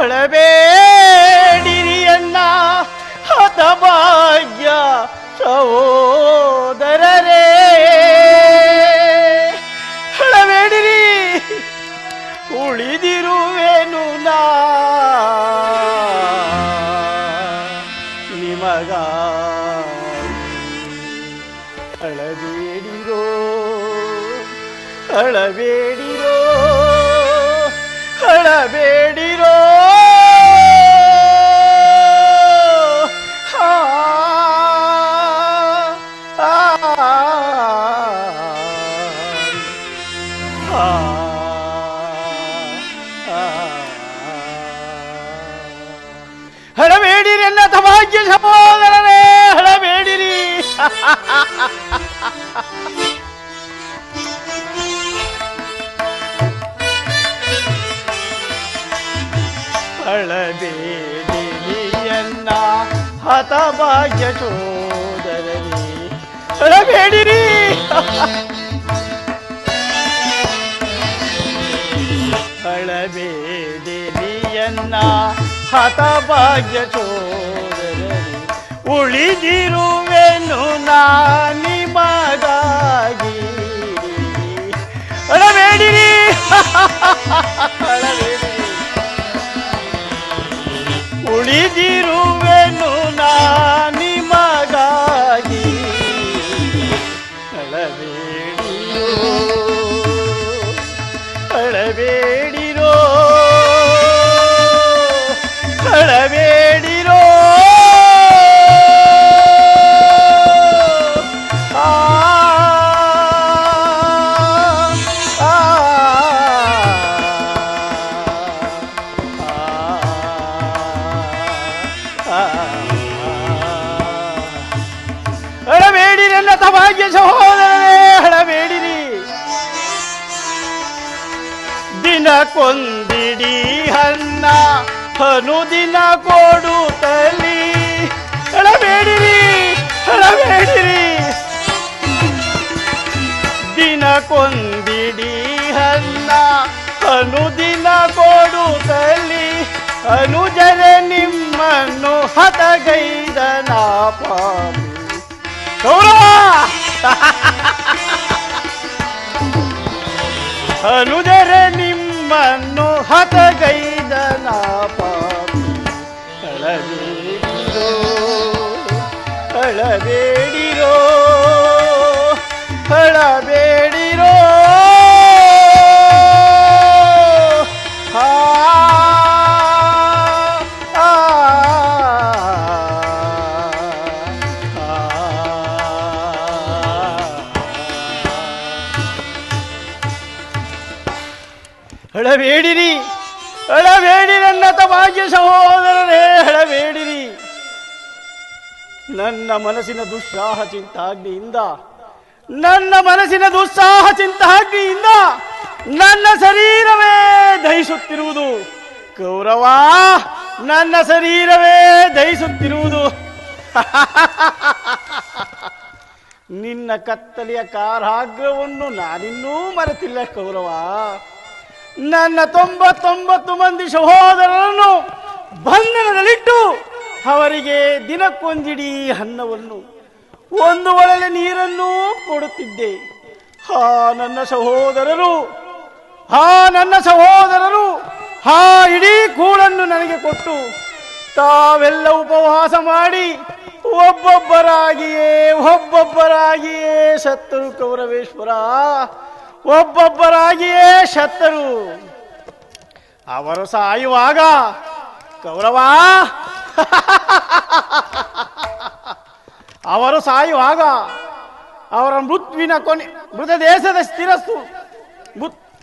ಅಳಬೇಡಿರಿಯನ್ನ ಹತಭಾಗ್ಯ ಸಹೋದರರೇ, ಅಳಬೇಡಿರಿ, ಉಳಿದಿರುವೆನು ನಾ ನಿಮಗ. ಅಳಬೇಡಿರೋ, ಅಳಬೇಡಿರೋ, ಅಳಬೇಡಿರೋ. ಹಳಬೇಡಿರಿ ಎನ್ನ ಸೌಭಾಗ್ಯ ಸಹೋದರರೇ, ಹಳಬೇಡಿರಿ. ಹಳಬೇಡಿರಿ ಎನ್ನ ಹತಭಾಗ್ಯ ಸಹೋದರರೇ, ಹಳಬೇಡಿರಿ. ಹಳಬೇಡಿರಿ ಎನ್ನ ಹತಭಾಗ್ಯ ಸಹೋದರರೇ, ಉಳಿದಿರುವೆನು ನಾ ನಿಮಗಾಗಿ. ಅಳಬೇಡಿರಿ, ಅಳಬೇಡಿರಿ, ಉಳಿದಿರುವೆನು ನಾ ನಿಮಗಾಗಿ. ಅಳಬೇಡಿರೋ, ಅಳಬೇಡಿರೋ, ಅಳಬೇಡಿರೋ. ಅಳಬೇಡಿರಿ ನನ್ನ ಸೌಭಾಗ್ಯ ಸಹೋದರರೇ, ಅಳಬೇಡಿರಿ. ದಿನಕ್ಕೊಂದಿಡಿ ಅನ್ನ ಅನುದಿನ ಕೊಡುತ್ತಲಿ. ಅಳಬೇಡಿರಿ, ಅಳಬೇಡಿರಿ. ದಿನಕ್ಕೊಂದಿಡಿ ಅನ್ನ ಅನುದಿನ ಕೊಡುತ್ತಲಿ. ಅನುಜರೆ ನಿಮ್ಮನ್ನು ಹತಗೈದ ಪಾಪಿ. ಗೌರವ, ಅನುಜರೆ ನಿಮ್ಮನ್ನು ಹತಗೈದ ಪಾಪಿ. ಅಳಬೇಡಿರೋ, ಅಳಬೇಡಿರೋ, ಅಳಬೇಡಿರೋ. ಅಳಬೇಡಿರಿ, ಅಳಬೇಡಿ ನನ್ನ ಸೌಭಾಗ್ಯ ಸಹೋದರರೇ, ಅಳಬೇಡಿರಿ. ನನ್ನ ಮನಸ್ಸಿನ ದುಸ್ಸಾಹ ಚಿಂತಾಗ್ನಿಯಿಂದ, ನನ್ನ ಮನಸ್ಸಿನ ದುಸ್ಸಾಹ ಚಿಂತಾಗ್ನಿಯಿಂದ ನನ್ನ ಶರೀರವೇ ದಹಿಸುತ್ತಿರುವುದು. ಗೌರವ, ನನ್ನ ಶರೀರವೇ ದಹಿಸುತ್ತಿರುವುದು. ನಿನ್ನ ಕತ್ತಲೆಯ ಕಾರಾಗ್ರವನ್ನು ನಾನಿನ್ನೂ ಮರೆತಿಲ್ಲ ಕೌರವ. ನನ್ನ 99 ಮಂದಿ ಸಹೋದರರನ್ನು ಬಂಧನದಲ್ಲಿಟ್ಟು ಅವರಿಗೆ ದಿನಕ್ಕೊಂದಿಡೀ ಅನ್ನವನ್ನು, ಒಂದು ಒಳಲೆ ನೀರನ್ನು ಕೊಡುತ್ತಿದ್ದೆ. ನನ್ನ ಸಹೋದರರು, ನನ್ನ ಸಹೋದರರು ಇಡೀ ಕೂಳನ್ನು ನನಗೆ ಕೊಟ್ಟು ತಾವೆಲ್ಲ ಉಪವಾಸ ಮಾಡಿ ಒಬ್ಬೊಬ್ಬರಾಗಿಯೇ ಸತ್ತರು ಕೌರವೇಶ್ವರ, ಒಬ್ಬೊಬ್ಬರಾಗಿಯೇ ಸತ್ತರು. ಅವರು ಸಾಯುವಾಗ ಕೌರವ, ಅವರು ಸಾಯುವಾಗ ಅವರ ಮೃತದೇಶದ ಸ್ಥಿರಸ್ತು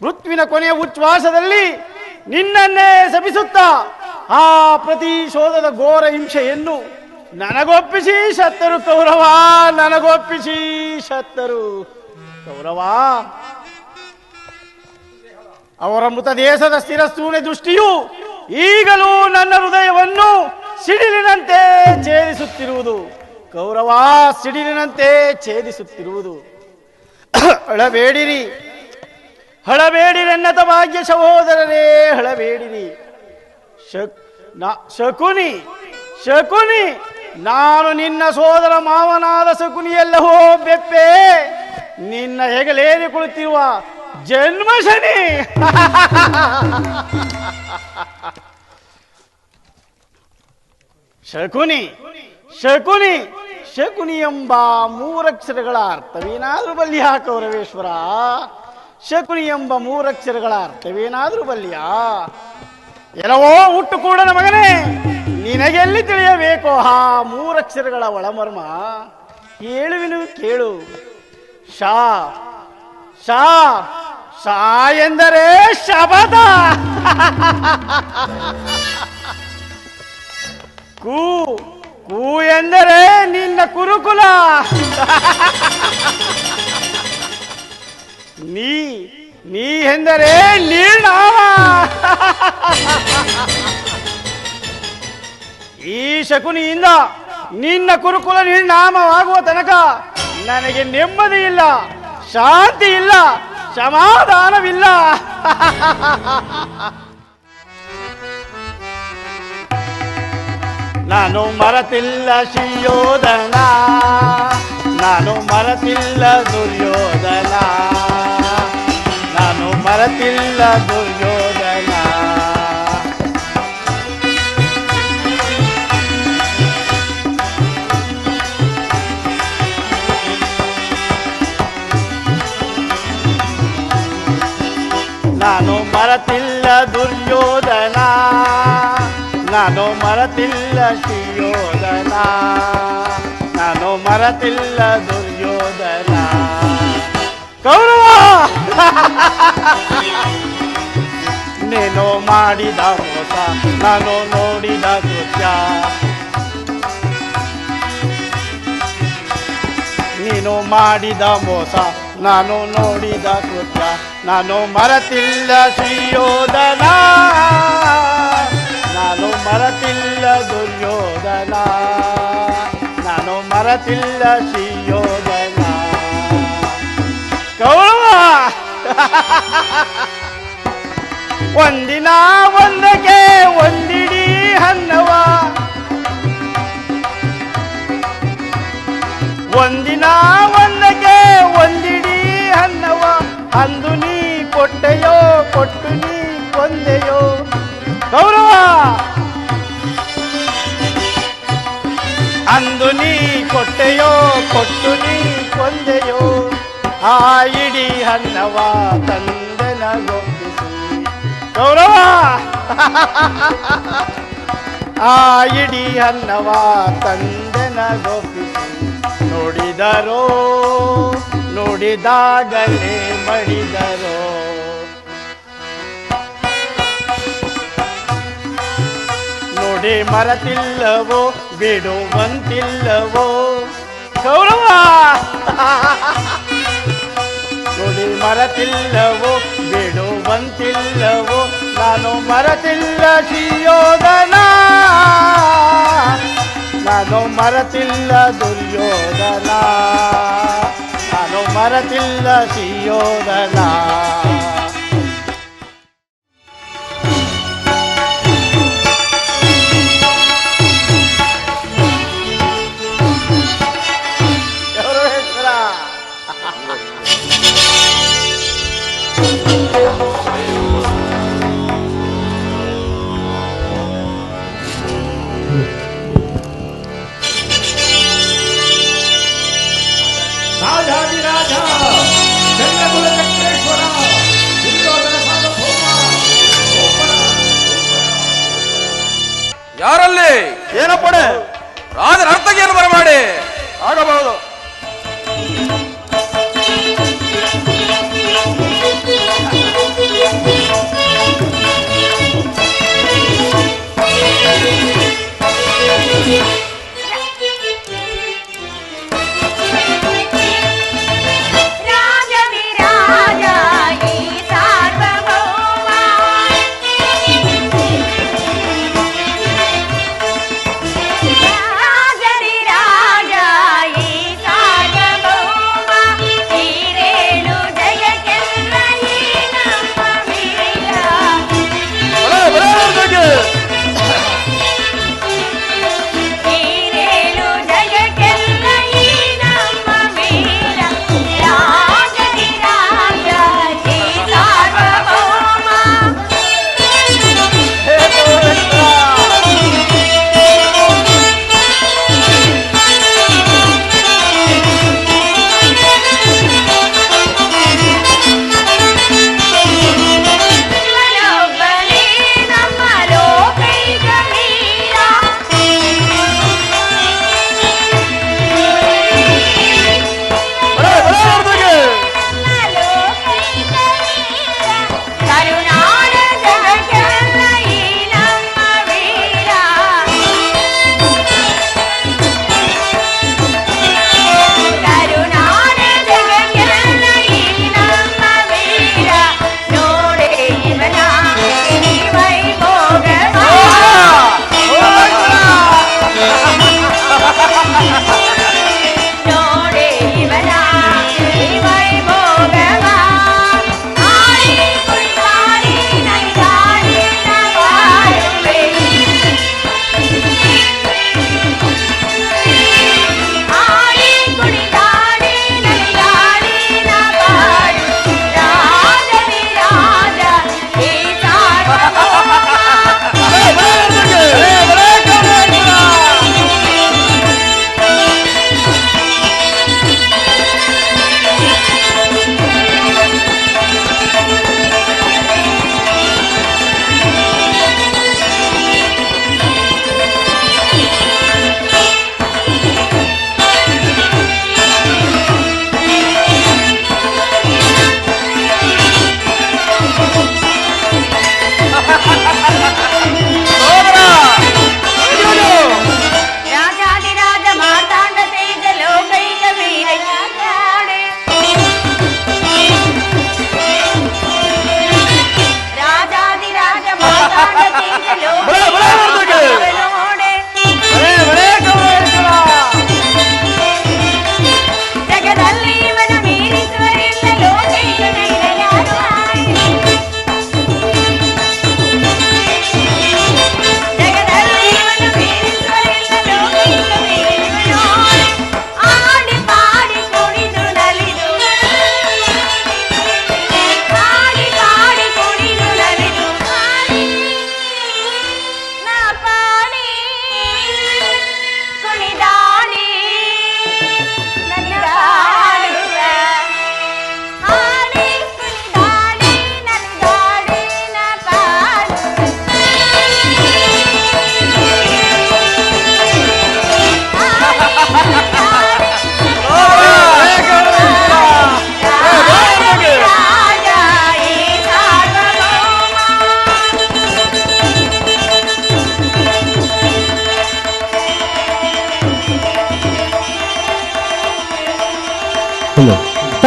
ಮೃತ್ವಿನ ಕೊನೆಯ ಉಚ್ಛ್ವಾಸದಲ್ಲಿ ನಿನ್ನನ್ನೇ ಶಪಿಸುತ್ತಾ ಆ ಪ್ರತಿಶೋಧದ ಘೋರ ಹಿಂಸೆಯನ್ನು ನನಗೊಪ್ಪಿಸಿ ಸತ್ತರು ಕೌರವ, ನನಗೊಪ್ಪಿಸಿ ಸತ್ತರು ಕೌರವ. ಅವರ ಮೃತದೇಶದ ಸ್ಥಿರಸ್ಥೂನೆ ದೃಷ್ಟಿಯು ಈಗಲೂ ನನ್ನ ಹೃದಯವನ್ನು ಸಿಡಿಲಿನಂತೆ ಛೇದಿಸುತ್ತಿರುವುದು ಕೌರವ, ಸಿಡಿಲಿನಂತೆ ಛೇದಿಸುತ್ತಿರುವುದು. ಅಳಬೇಡಿರಿ, ಅಳಬೇಡಿರಿ ಎನ್ನತ ಭಾಗ್ಯ ಸಹೋದರರೇ, ಅಳಬೇಡಿರಿ. ಶಕುನಿ ಶಕುನಿ, ನಾನು ನಿನ್ನ ಸೋದರ ಮಾವನಾದ ಶಕುನಿಯಲ್ಲವೋ ಬೆಪ್ಪೆ, ನಿನ್ನ ಹೆಗಲೇರಿ ಕುಳಿತಿರುವ ಜನ್ಮ ಶನಿ. ಶಕುನಿ ಶಕುನಿ ಶಕುನಿ ಎಂಬ ಮೂರಕ್ಷರಗಳ ಅರ್ಥವೇನಾದ್ರೂ ಬಲ್ಲಿಯ ಕೌರವೇಶ್ವರ? ಶಕುನಿ ಎಂಬ ಮೂರಕ್ಷರಗಳ ಅರ್ಥವೇನಾದ್ರೂ ಬಲ್ಲಿಯ? ಎಲ್ಲವೋ ಹುಟ್ಟು ಕೂಡ ಮಗನೇ, ನಿನಗೆಲ್ಲಿ ತಿಳಿಯಬೇಕು ಆ ಮೂರಕ್ಷರಗಳ ಒಳಮರ್ಮ? ಹೇಳುವಿನು ಕೇಳು. ಶಾ ಶಾ ಶಾ ಎಂದರೆ ಶಬದ. ಕು ಕು ಎಂದರೆ ನಿನ್ನ ಕುರುಕುಲ. ನೀ ನೀ ಎಂದರೆ ನಿರ್ಣಾಮ. ಈ ಶಕುನಿಯಿಂದ ನಿನ್ನ ಕುರುಕುಲ ನಿರ್ನಾಮವಾಗುವ ತನಕ ನನಗೆ ನೆಮ್ಮದಿ ಇಲ್ಲ, ಶಾಂತಿ ಇಲ್ಲ, ಸಮಾಧಾನವಿಲ್ಲ. ನಾನು ಮರೆತಿಲ್ಲ ಶಿಯೋಧನ, ನಾನು ಮರೆತಿಲ್ಲ ದುರ್ಯೋಧನ, ನಾನು ಮರೆತಿಲ್ಲ ದುರ್ಯೋಧನ. ನಾನು ಮರೆತಿಲ್ಲ ದುರ್ಯೋಧನ, ನಾನು ಮರೆತಿಲ್ಲ ಶಿಯೋಧನ, ನಾನು ಮರೆತಿಲ್ಲ ದುರ್ಯೋಧನ. ಕೌರವ ನೀನು ಮಾಡಿದ ಮೋಸ, ನಾನು ನೋಡಿದ ಕೃತ್ಯ, ನೀನು ಮಾಡಿದ ಮೋಸ, ನಾನು ನೋಡಿದ ಕೃತ್ಯ. ನಾನು ಮರೆತಿಲ್ಲ ಶ್ರೀಯೋಧನ, ನಾನು ಮರೆತಿಲ್ಲ ದುರ್ಯೋಧನ, ನಾನು ಮರೆತಿಲ್ಲ ಶ್ರೀಯೋಧನ. ಕೌರವ ಒಂದಿನ ಒಂದಕ್ಕೆ ಒಂದಿಡೀ ಅನ್ನವ, ಒಂದಿನ ಒಂದಕ್ಕೆ ಒಂದಿಡೀ ಅನ್ನವ, ಅಂದು ನೀ ಕೊಟ್ಟೆಯೋ ಕೊಟ್ಟು ನೀ ಕೊಂದೆಯೋ. ಕೌರವ ಅಂದು ನೀ ಕೊಟ್ಟೆಯೋ ಕೊಟ್ಟು ನೀ ಕೊಂದೆಯೋ, ಆ ಇಡೀ ಅನ್ನವ ತಂದೆನಗೊಪ್ಪಿಸಿ. ಕೌರವ ಆ ಇಡೀ ಅನ್ನವ ತಂದೆನಗೊಪ್ಪಿಸಿ. ನೋಡಿದರೋ ನೋಡಿದಾಗಲೇ ಮಡಿದರೋ, ನೋಡಿ ಮರೆತಿಲ್ಲವೋ ಬಿಡುವಂತಿಲ್ಲವೋ. ಕೌರವ ನೋಡಿ ಮರೆತಿಲ್ಲವೋ ಬಿಡುವಂತಿಲ್ಲವೋ, ನಾನು ಮರೆತಿಲ್ಲ ಶಿಯೋಧನ, ನಾನು ಮರೆತಿಲ್ಲ ದುರ್ಯೋಧನ, ನಾನು ಮರೆತಿಲ್ಲ ಶಿಯೋಧನ. ಯಾರಲ್ಲಿ ಏನಪ್ಪಡೆ ರಾಜರ ಅರ್ಥಗೆಯನ್ನು ಬರಮಾಡಿ ಆಗಬಹುದು. ರಾಜ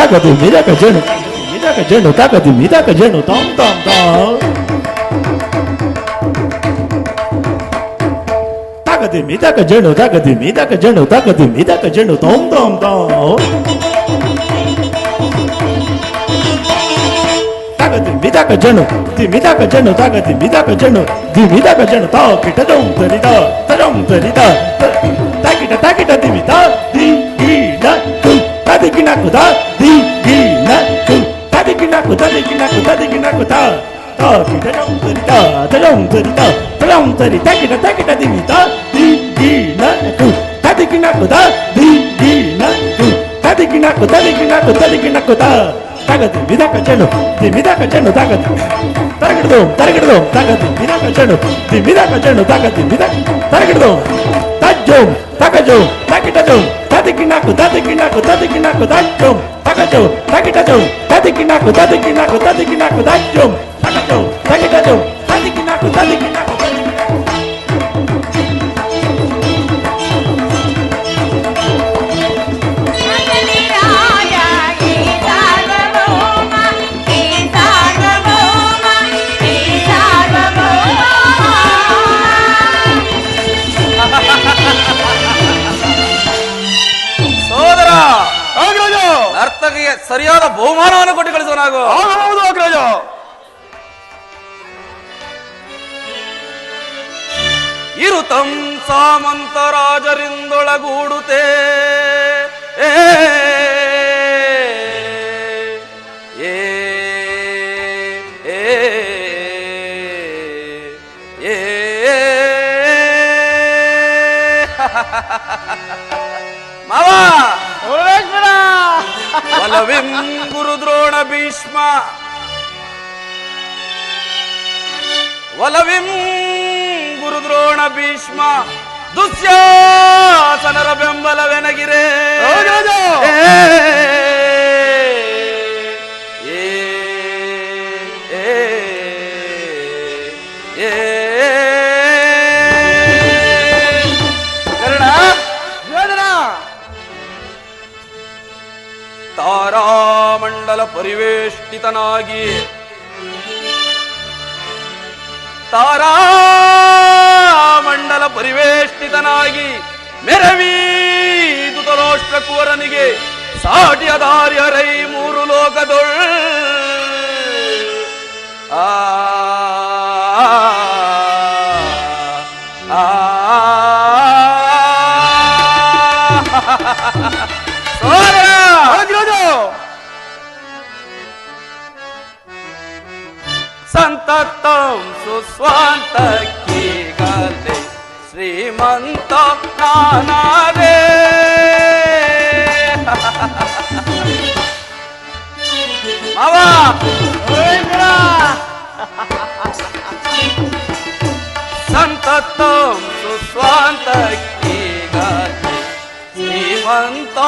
ತಾಕದಿ ಮಿದಕ ಜಣು ತಾಕದಿ ಮಿದಕ ಜಣು ತಾಂ ತಾಂ ತಾಂ ತಾಕದಿ ಮಿದಕ ಜಣು ತಾಕದಿ ಮಿದಕ ಜಣು ತಾಂ ತಾಂ ತಾಂ ತಾಕದಿ ಮಿದಕ ಜಣು ತಾಕದಿ ಮಿದಕ ಜಣು ತಾ ಕಿಟ ಜಂ ತರಿದ ತಾಕಿಟ ದಿಮಿತ ದಿ ಗಿನ ಕು ತದಿಗಿನ ಕುದ ದಿ ಗಿನ ಕು ತದಿಗಿನ ಕು ತಾ ಕಿಟ ಜಂ ತರಿದ ತಾಕಿಟ ದಿಮಿತ ದಿ ಗಿನ ಕು ತದಿಗಿನ ಕುದ ದಿ ಗಿನ ಕು ತದಿಗಿನ ಕು ತಾಗತಿ ಮಿದಕ ಜಣು ತಾಗತಿ ತರಗಿಡ್ದು ತಾಗತಿ ಮಿದಕ ಜಣು ತಾಗತಿ ಮಿದಕ ತರಗಿಡ್ದು ತಜ್ಜೋಂ ತಗಜೋಂ ತಕಿಟಜೋಂ ತದಿಗಿನಾಕು ತಜ್ಜೋಂ ತಗಜೋಂ ತಕಿಟಜೋಂ ತದಿಗಿನಾಕು ತಜ್ಜೋಂ ತಗಜೋಂ ತಕಿಟಜೋಂ ತದಿಗಿನಾಕು ಸೋದರ ಅಗ್ರಜ ನರ್ತಕಿಗೆ ಸರಿಯಾದ ಬಹುಮಾನವನ್ನು ಕೊಟ್ಟು ಕಳಿಸುವನಾಗು. ಆಗಬಹುದು ಅಗ್ರಜ. ಇರುತಂ ಸಾಮಂತ ರಾಜರಿಂದೊಳಗೂಡುತ್ತೆ ಏ ಏ ಏ ಏ ಮಾವ ಬಲವಿಂ ಗುರುದ್ರೋಣ ಭೀಷ್ಮ ಒಲವಿಂ ಗುರುದ್ರೋಣ ಭೀಷ್ಮ ದುಶ್ಯಾಸನರ ಬೆಂಬಲವೆನಗಿರೆ ತಾರಾಮಂಡಲ ಪರಿವೇಷ್ಟಿತನಾಗಿ ತಾರಾಮಂಡಲ ಪರಿವೇಷ್ಟಿತನಾಗಿ ಮೆರವೀದುತರೋಷ್ಟ್ರ ಕುವರನಿಗೆ ಸಾಟಿಯ ದಾರ್ಯರೈ ಮೂರು ಲೋಕದೊಳ್ ಆ ಸಂತತಂ ಸುಸ್ವಾಂತಕ್ಕೀಗಲೇ ಶ್ರೀಮಂತ ನಾನಾದೆ ಮಾವ ಸಂತತಂ ಸುಸ್ವಾಂತಕ್ಕೀಗಲೇ ಶ್ರೀಮಂತ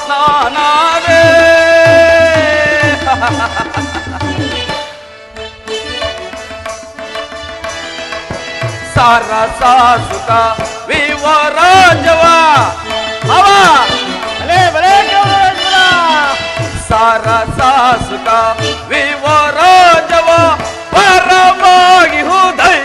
ನಾನಾದೆ ಸಾರಸಾಸುಕ ವಿವರಾಜವ ಅವ ಸಾರಸಾಸುಕ ವಿವರಾಜವ ಪರವಾಗಿ ಹುದೈ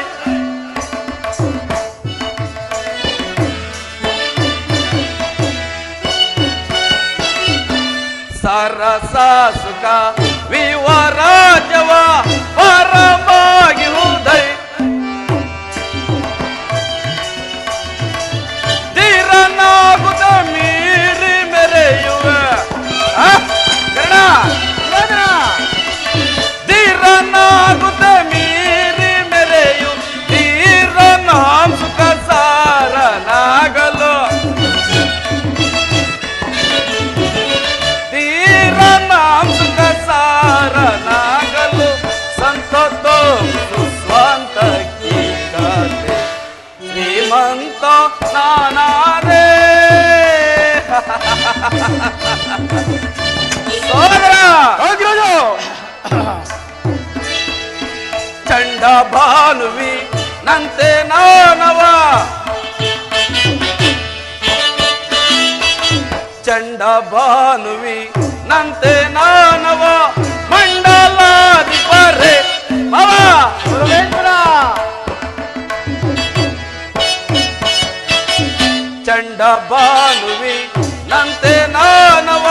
ಸಾರಸಾಸುಕ ವಿವರಾಜವ ಪರವಾಗಿ ಹುದೈ ಧೀರನಾಗುತ್ತ ಮೀರಿ ಮೆರೆಯುವ ಧೀರನಾಗುತ್ತ ಮೀರಿ ಮೆರೆಯು ಧೀರನಾಂಸುಕ ಸಾರನಾಗಲು ಧೀರನಾಂಸುಕ ಸಾರನಾಗಲು ಸಂತತ ಸುಸ್ವಾಂತ ಕೀಗಾತೆ ಶ್ರೀಮಂತ ನಾನಾದೆ ಅಗ್ರಜ ಚಂಡ ಭಾನುವಿ ನಂತೆ ನಾನವ ಚಂಡ ಭಾನುವಿ ನಂತೆ ನಾನವ ಮಂಡಲಾಧಿಪರೇ ಮಾವ ಚಂಡ ಬಾನುವಿ ನಂತೆ ನಾನವ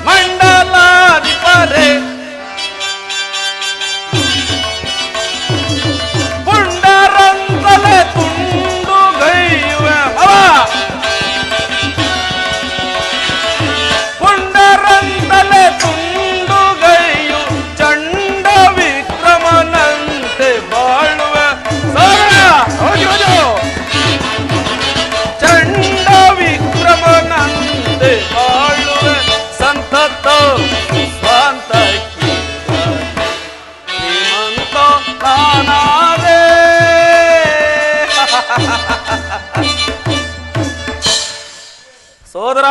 ಮಂಡಲಾಧಿಪರೇ ಪುಂಡರಂತಲೆ ತುಂಡು ಗೈಯುವೆ ಪುಂಡರಂತಲೆ ತುಂಡು ಗೈಯು ಚಂಡ ವಿಕ್ರಮನಂತೆ ಬಾಳುವೆ ಚಂಡ ವಿಕ್ರಮನಂತೆ ಬಾಳುವೆ ಸಂತತ ಸ್ವಂತ ಶ್ರೀಮಂತ ನಾನಾದೆ ಸೋದರ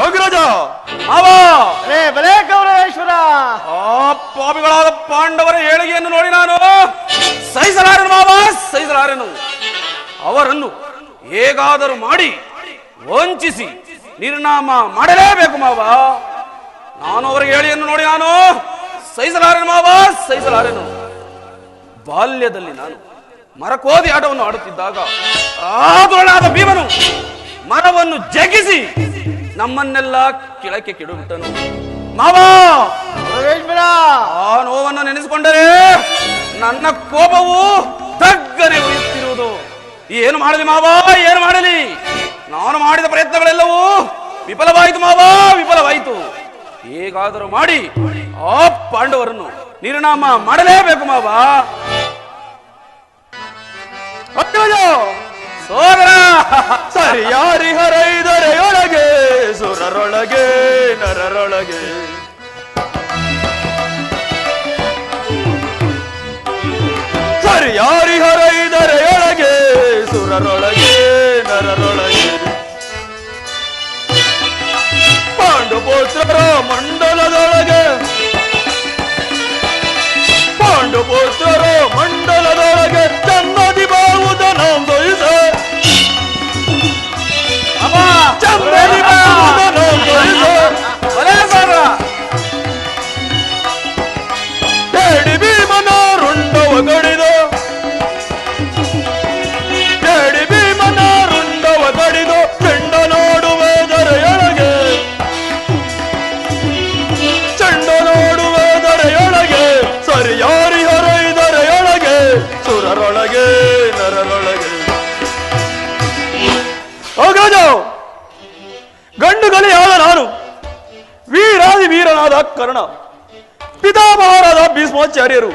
ಅಗ್ರಜ ಮಾವ ಬಲೇ ಕೌರವೇಶ್ವರ ಆ ಪಾಪಿಗಳಾದ ಪಾಂಡವರ ಏಳಿಗೆಯನ್ನು ನೋಡಿ ನಾನು ಸಹಿಸಲಾರೆನು ಮಾವ, ಸಹಿಸಲಾರೆನು. ಅವರನ್ನು ಹೇಗಾದರೂ ಮಾಡಿ ವಂಚಿಸಿ ನಿರ್ನಾಮ ಮಾಡಲೇಬೇಕು ಮಾವ. ನಾನು ಅವರ ಏಳಿಗೆಯನ್ನು ನೋಡಿ ನಾನು ಸಹಿಸಲಾರೆನು ಮಾವ, ಸಹಿಸಲಾರೆನು. ಬಾಲ್ಯದಲ್ಲಿ ನಾನು ಮರಕೋದಿ ಆಟವನ್ನು ಆಡುತ್ತಿದ್ದಾಗ ಆದುರನಾದ ಭೀಮನು ಮರವನ್ನು ಜಗ್ಗಿಸಿ ನಮ್ಮನ್ನೆಲ್ಲ ಕೆಳಕ್ಕೆ ಕೆಡುಬಿಟ್ಟನು ಮಾವ. ಆ ನೋವನ್ನು ನೆನೆಸಿಕೊಂಡರೆ ನನ್ನ ಕೋಪವು ತಗ್ಗನೆ ಉರಿಯುತ್ತಿರುವುದು. ಏನು ಮಾಡಲಿ ಮಾವ, ಏನು ಮಾಡಲಿ? ನಾನು ಮಾಡಿದ ಪ್ರಯತ್ನಗಳೆಲ್ಲವೂ ವಿಫಲವಾಯಿತು ಮಾವ, ವಿಫಲವಾಯಿತು. ಹೇಗಾದರೂ ಮಾಡಿ ಆ ಪಾಂಡವರನ್ನು ನಿರ್ನಾಮ ಮಾಡಲೇಬೇಕು ಮಾವ. ಸೋದರ ಸರಿಯಾರಿ ಹರೈದರೆಯೊಳಗೆ ಸುರರೊಳಗೆ ನರರೊಳಗೆ ಸರಿಯಾರಿ ಹರೈದರೆಯೊಳಗೆ ಸುರರೊಳಗೆ ನರರೊಳಗೆ ಪಾಂಡುಪುತ್ರರ ಮಂಡಲದೊಳಗೆ ಪಾಂಡುಪುತ್ರರ ಮಂಡಲದೊಳಗೆ ಚನ್ನದಿ ಬಾವುದ ನೊಂದೊಯ್ಸ ಚನ್ನದಿ ಬಾವುದ ನೊಂದೊಯ್ಸ ಹೇಳಿ ಭೀಮನ ರುಂಡವ ಗಡಿದು ಹೇಳಿ ಭೀಮನ ರುಂಡವ ಗಡಿದು ಚೆಂಡ ನೋಡುವೆ ದರೆಯೊಳಗೆ ಚೆಂಡ ನೋಡುವೆ ದರೆಯೊಳಗೆ ಸರಿಯಾರಿ ಹೊರೈದರೆಯೊಳಗೆ ಸುರರೊಳಗೆ ನರರೊಳಗೆ ಅಗ್ರಜ ಗಂಡುಗಲಿಯಾದ ನಾನು ವೀರಾದಿ ವೀರನಾದ ಕರ್ಣ ಪಿತಾಮಹರಾದ ಭೀಷ್ಮಾಚಾರ್ಯರು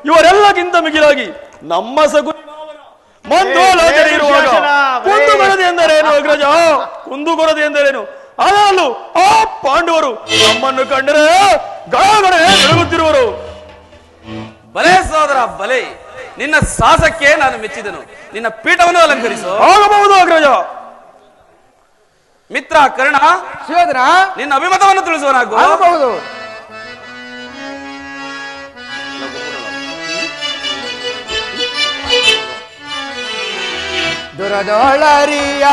ಇವರೆಲ್ಲಕ್ಕಿಂತ ಮಿಗಿಲಾಗಿ ನಮ್ಮ ಸಗುನಿ ಮಂತ್ರೋಲೋಚನೆ ಇರುವಾಗ ಕುಂದುಕೊರದೆ ಎಂದರೇನು ಅಗ್ರಜ, ಕುಂದುಕೊರದೆ ಎಂದರೇನು? ಅದರಲ್ಲೂ ಆ ಪಾಂಡವರು ನಮ್ಮನ್ನು ಕಂಡರೆ ಗಳಗಡೆ ಬೆಳಗುತ್ತಿರುವರು. ಬಲೆ ಸೋದರ ಬಲೆ, ನಿನ್ನ ಸಾಹಸಕ್ಕೆ ನಾನು ಮೆಚ್ಚಿದನು. ನಿನ್ನ ಪೀಠವನ್ನು ಅಲಂಕರಿಸು. ಆಗಬಹುದು ಅಗ್ರಜ. ಮಿತ್ರ ಕರ್ಣ, ಸೋದರ ನಿನ್ನ ಅಭಿಮತವನ್ನು ತಿಳಿಸುವನಾಗು. ಆಗಬಹುದು. ದುರದೊಳರಿಯ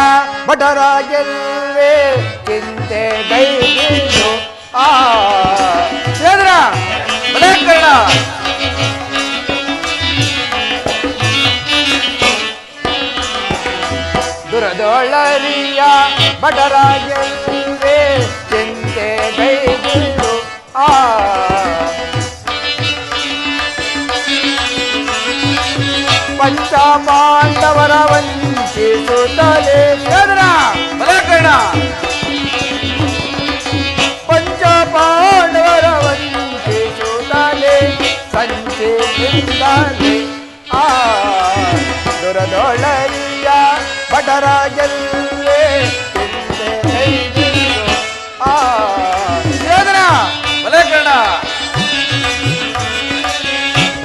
ಭಟರಾಗೆಲ್ವೇ ಚಿಂತೆ ಗೈದು ಆ ಸೋದರ ಬಲೆ ಕರ್ಣ, ದುರದೊಳರಿಯ ಭಟರಾಗೆಲ್ವೇ ಚಿಂತೆ ಗೈದು ಆ ಪಂಚ ಪಾಂಡವರ ವಂಚಿಸುತ್ತಲೇ ಸೋದರ ಬಲೆ ಕರ್ಣ, ಪಂಚ ಪಾಂಡವರ ವಂಚಿಸುತ್ತಲೇ ಸಂಚಿಸಿದ್ದಾನೆ ಆ ದುರದೊಳರಿಯ ಭಟರಾಗೆಲ್ಲೇ ಆ ಸೋದರ ಬಲೆ ಕರ್ಣ,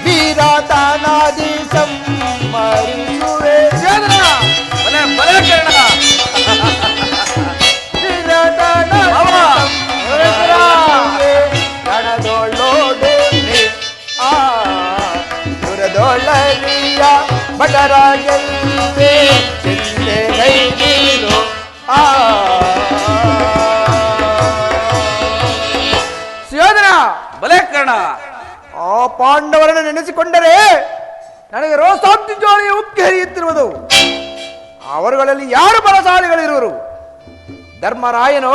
ವೀರತಾನಾದಿ ಸಂಮರಿಸುವೆ ಸೋದರ ಬಲೆ ಬಲೆ ಕರ್ಣ, ರಣದೊಳ್ಳೋಡೆ ಆ ದುರದೊಳ್ಳರಿಯ ಭಟರಾಗೆಲ್ಲೇ ಚಿಂತೆ ಗೈದಿರು ಆ ಪಾಂಡವರನ್ನು ನೆನೆಸಿಕೊಂಡರೆ ನನಗೆ ರೋಸಾಬ್ದಿ ಜೋಳಿಯ ಉಕ್ಕಿ ಹರಿಯುತ್ತಿರುವುದು. ಅವರುಗಳಲ್ಲಿ ಯಾರು ಬಲಶಾಲಿಗಳಿರುವರು? ಧರ್ಮರಾಯನು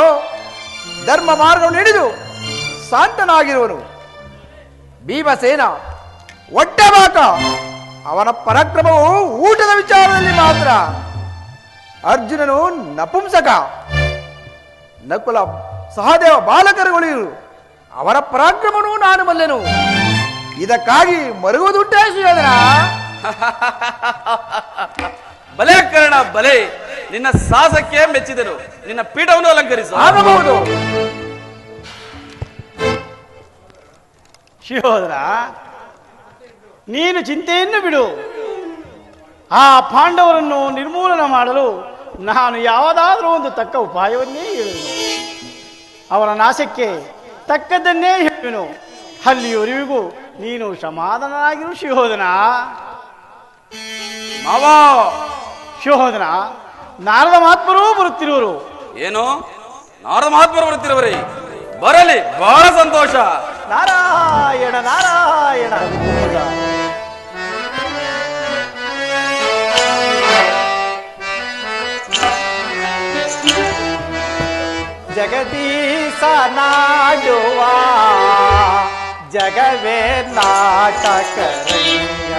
ಧರ್ಮ ಮಾರ್ಗವನ್ನು ಹಿಡಿದು ಶಾಂತನಾಗಿರುವನು. ಭೀಮಸೇನ ಒಟ್ಟೆಬಾಕ, ಅವನ ಪರಾಕ್ರಮವು ಊಟದ ವಿಚಾರದಲ್ಲಿ ಮಾತ್ರ. ಅರ್ಜುನನು ನಪುಂಸಕ, ನಕುಲ ಸಹದೇವ ಬಾಲಕರುಗಳು ಇವರು. ಅವರ ಪರಾಕ್ರಮನು ನಾನು ಬಲ್ಲೆನು. ಇದಕ್ಕಾಗಿ ಮರುಗುದುಂಟೆ ಸುಯೋಧನ? ಬಲೆ ಕರ್ಣ ಬಲೆ, ನಿನ್ನ ಸಾಹಸಕ್ಕೆ ಮೆಚ್ಚಿದನು. ನಿನ್ನ ಪೀಠವನ್ನು ಅಲಂಕರಿಸು. ಆಗಬಹುದು. ಶಿವೋದರ, ನೀನು ಚಿಂತೆಯನ್ನು ಬಿಡು. ಆ ಪಾಂಡವರನ್ನು ನಿರ್ಮೂಲನ ಮಾಡಲು ನಾನು ಯಾವುದಾದ್ರೂ ಒಂದು ತಕ್ಕ ಉಪಾಯವನ್ನೇ ಹೇಳುವೆನು. ಅವರ ನಾಶಕ್ಕೆ ತಕ್ಕದ್ದನ್ನೇ ಹೇಳುವೆನು. ಅಲ್ಲಿಯವರೆಗೂ ನೀನು ಸಮಾಧಾನನಾಗಿರು ಶಿವೋದನ. ಮಾವ, ಶಿವೋದನ, ನಾರದ ಮಹಾತ್ಮರೂ ಬರುತ್ತಿರುವರು. ಏನು ನಾರದ ಮಹಾತ್ಮರು ಬರುತ್ತಿರುವರೇ? ಬರಲಿ, ಬಹಳ ಸಂತೋಷ. ನಾರಾಯಣ ನಾರಾಯಣ. ಜಗದೀಶ ನಾಡುವ ಜಗವೇ ನಾಟಕರಯ್ಯ.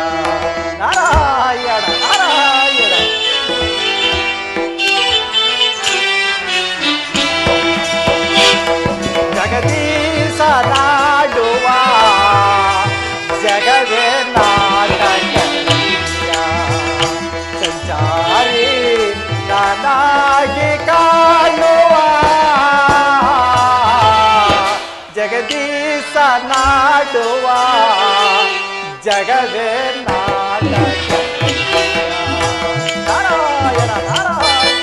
ನಾರಾಯಣ ನಾರಾಯಣ. ಜಗದೀಶ ನಾಡುವ ಜಗವೇ ನಾಟಕರಯ್ಯ. ಸಂಚಾರಿ ನಾನಾಗಿ ಕಾಣುವ ಜಗದೀಶ ನಾಡುವ ಜಗವೇ ನಾಟಕ. ನಾರಾಯಣ ನಾರಾಯಣ.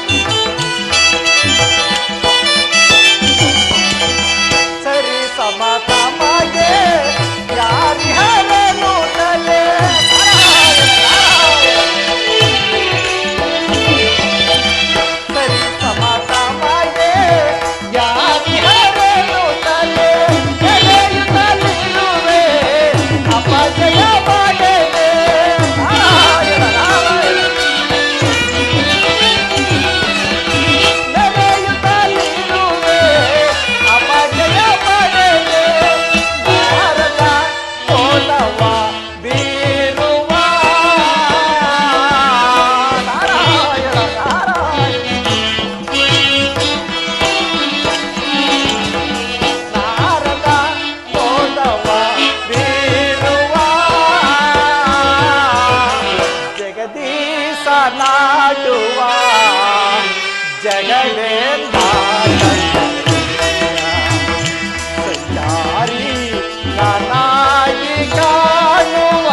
ಸರಿ ಸಮತಮಗೆ ಯಾರಿಹರನು ತಲೆ. ಸರಿ ಸಮತಮಗೆ ಯಾರಿಹರನು ತಲೆ. ಎಳೆಯುತ್ತಲಿರುವೆ ಅಪಜಯ ಮಾಡದೆ. ನಾರಾಯಣ ನಾರಾಯಣ. ನಡೆಯುತ್ತಲಿರುವೆ ಅಪಜಯ ಮಾಡದೆ. ನಾರದ ಕೋಲವ ಬೀರುವ. ನಾರಾಯಣ ನಾರಾಯಣ. ನಾರದ ಕೋಲವ ಬೀರುವ ಜಗದೀಶ ನಾಡುವ ಜಗವೇ ಸಂಚಾರಿ ನಾನಾಗಿ ಕಾಣುವ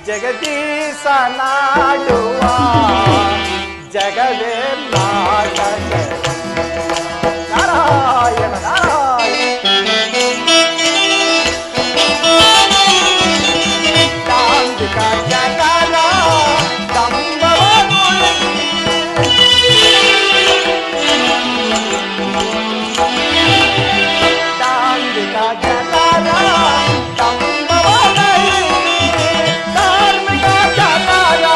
ಜಗದೀಶ ನಾಡುವ ಜಗವೇ ನಾಟಕ. ನಾರಾಯಣ ನಾರಾಯಣ. ದಾಂಬಿಕ ಜನರ ದಂಬವನುಳಿಸಿ. ದಾಂಬಿಕ ಜನರ ದಂಬವನುಳಿಸಿ. ಧಾರ್ಮಿಕ ಜನರ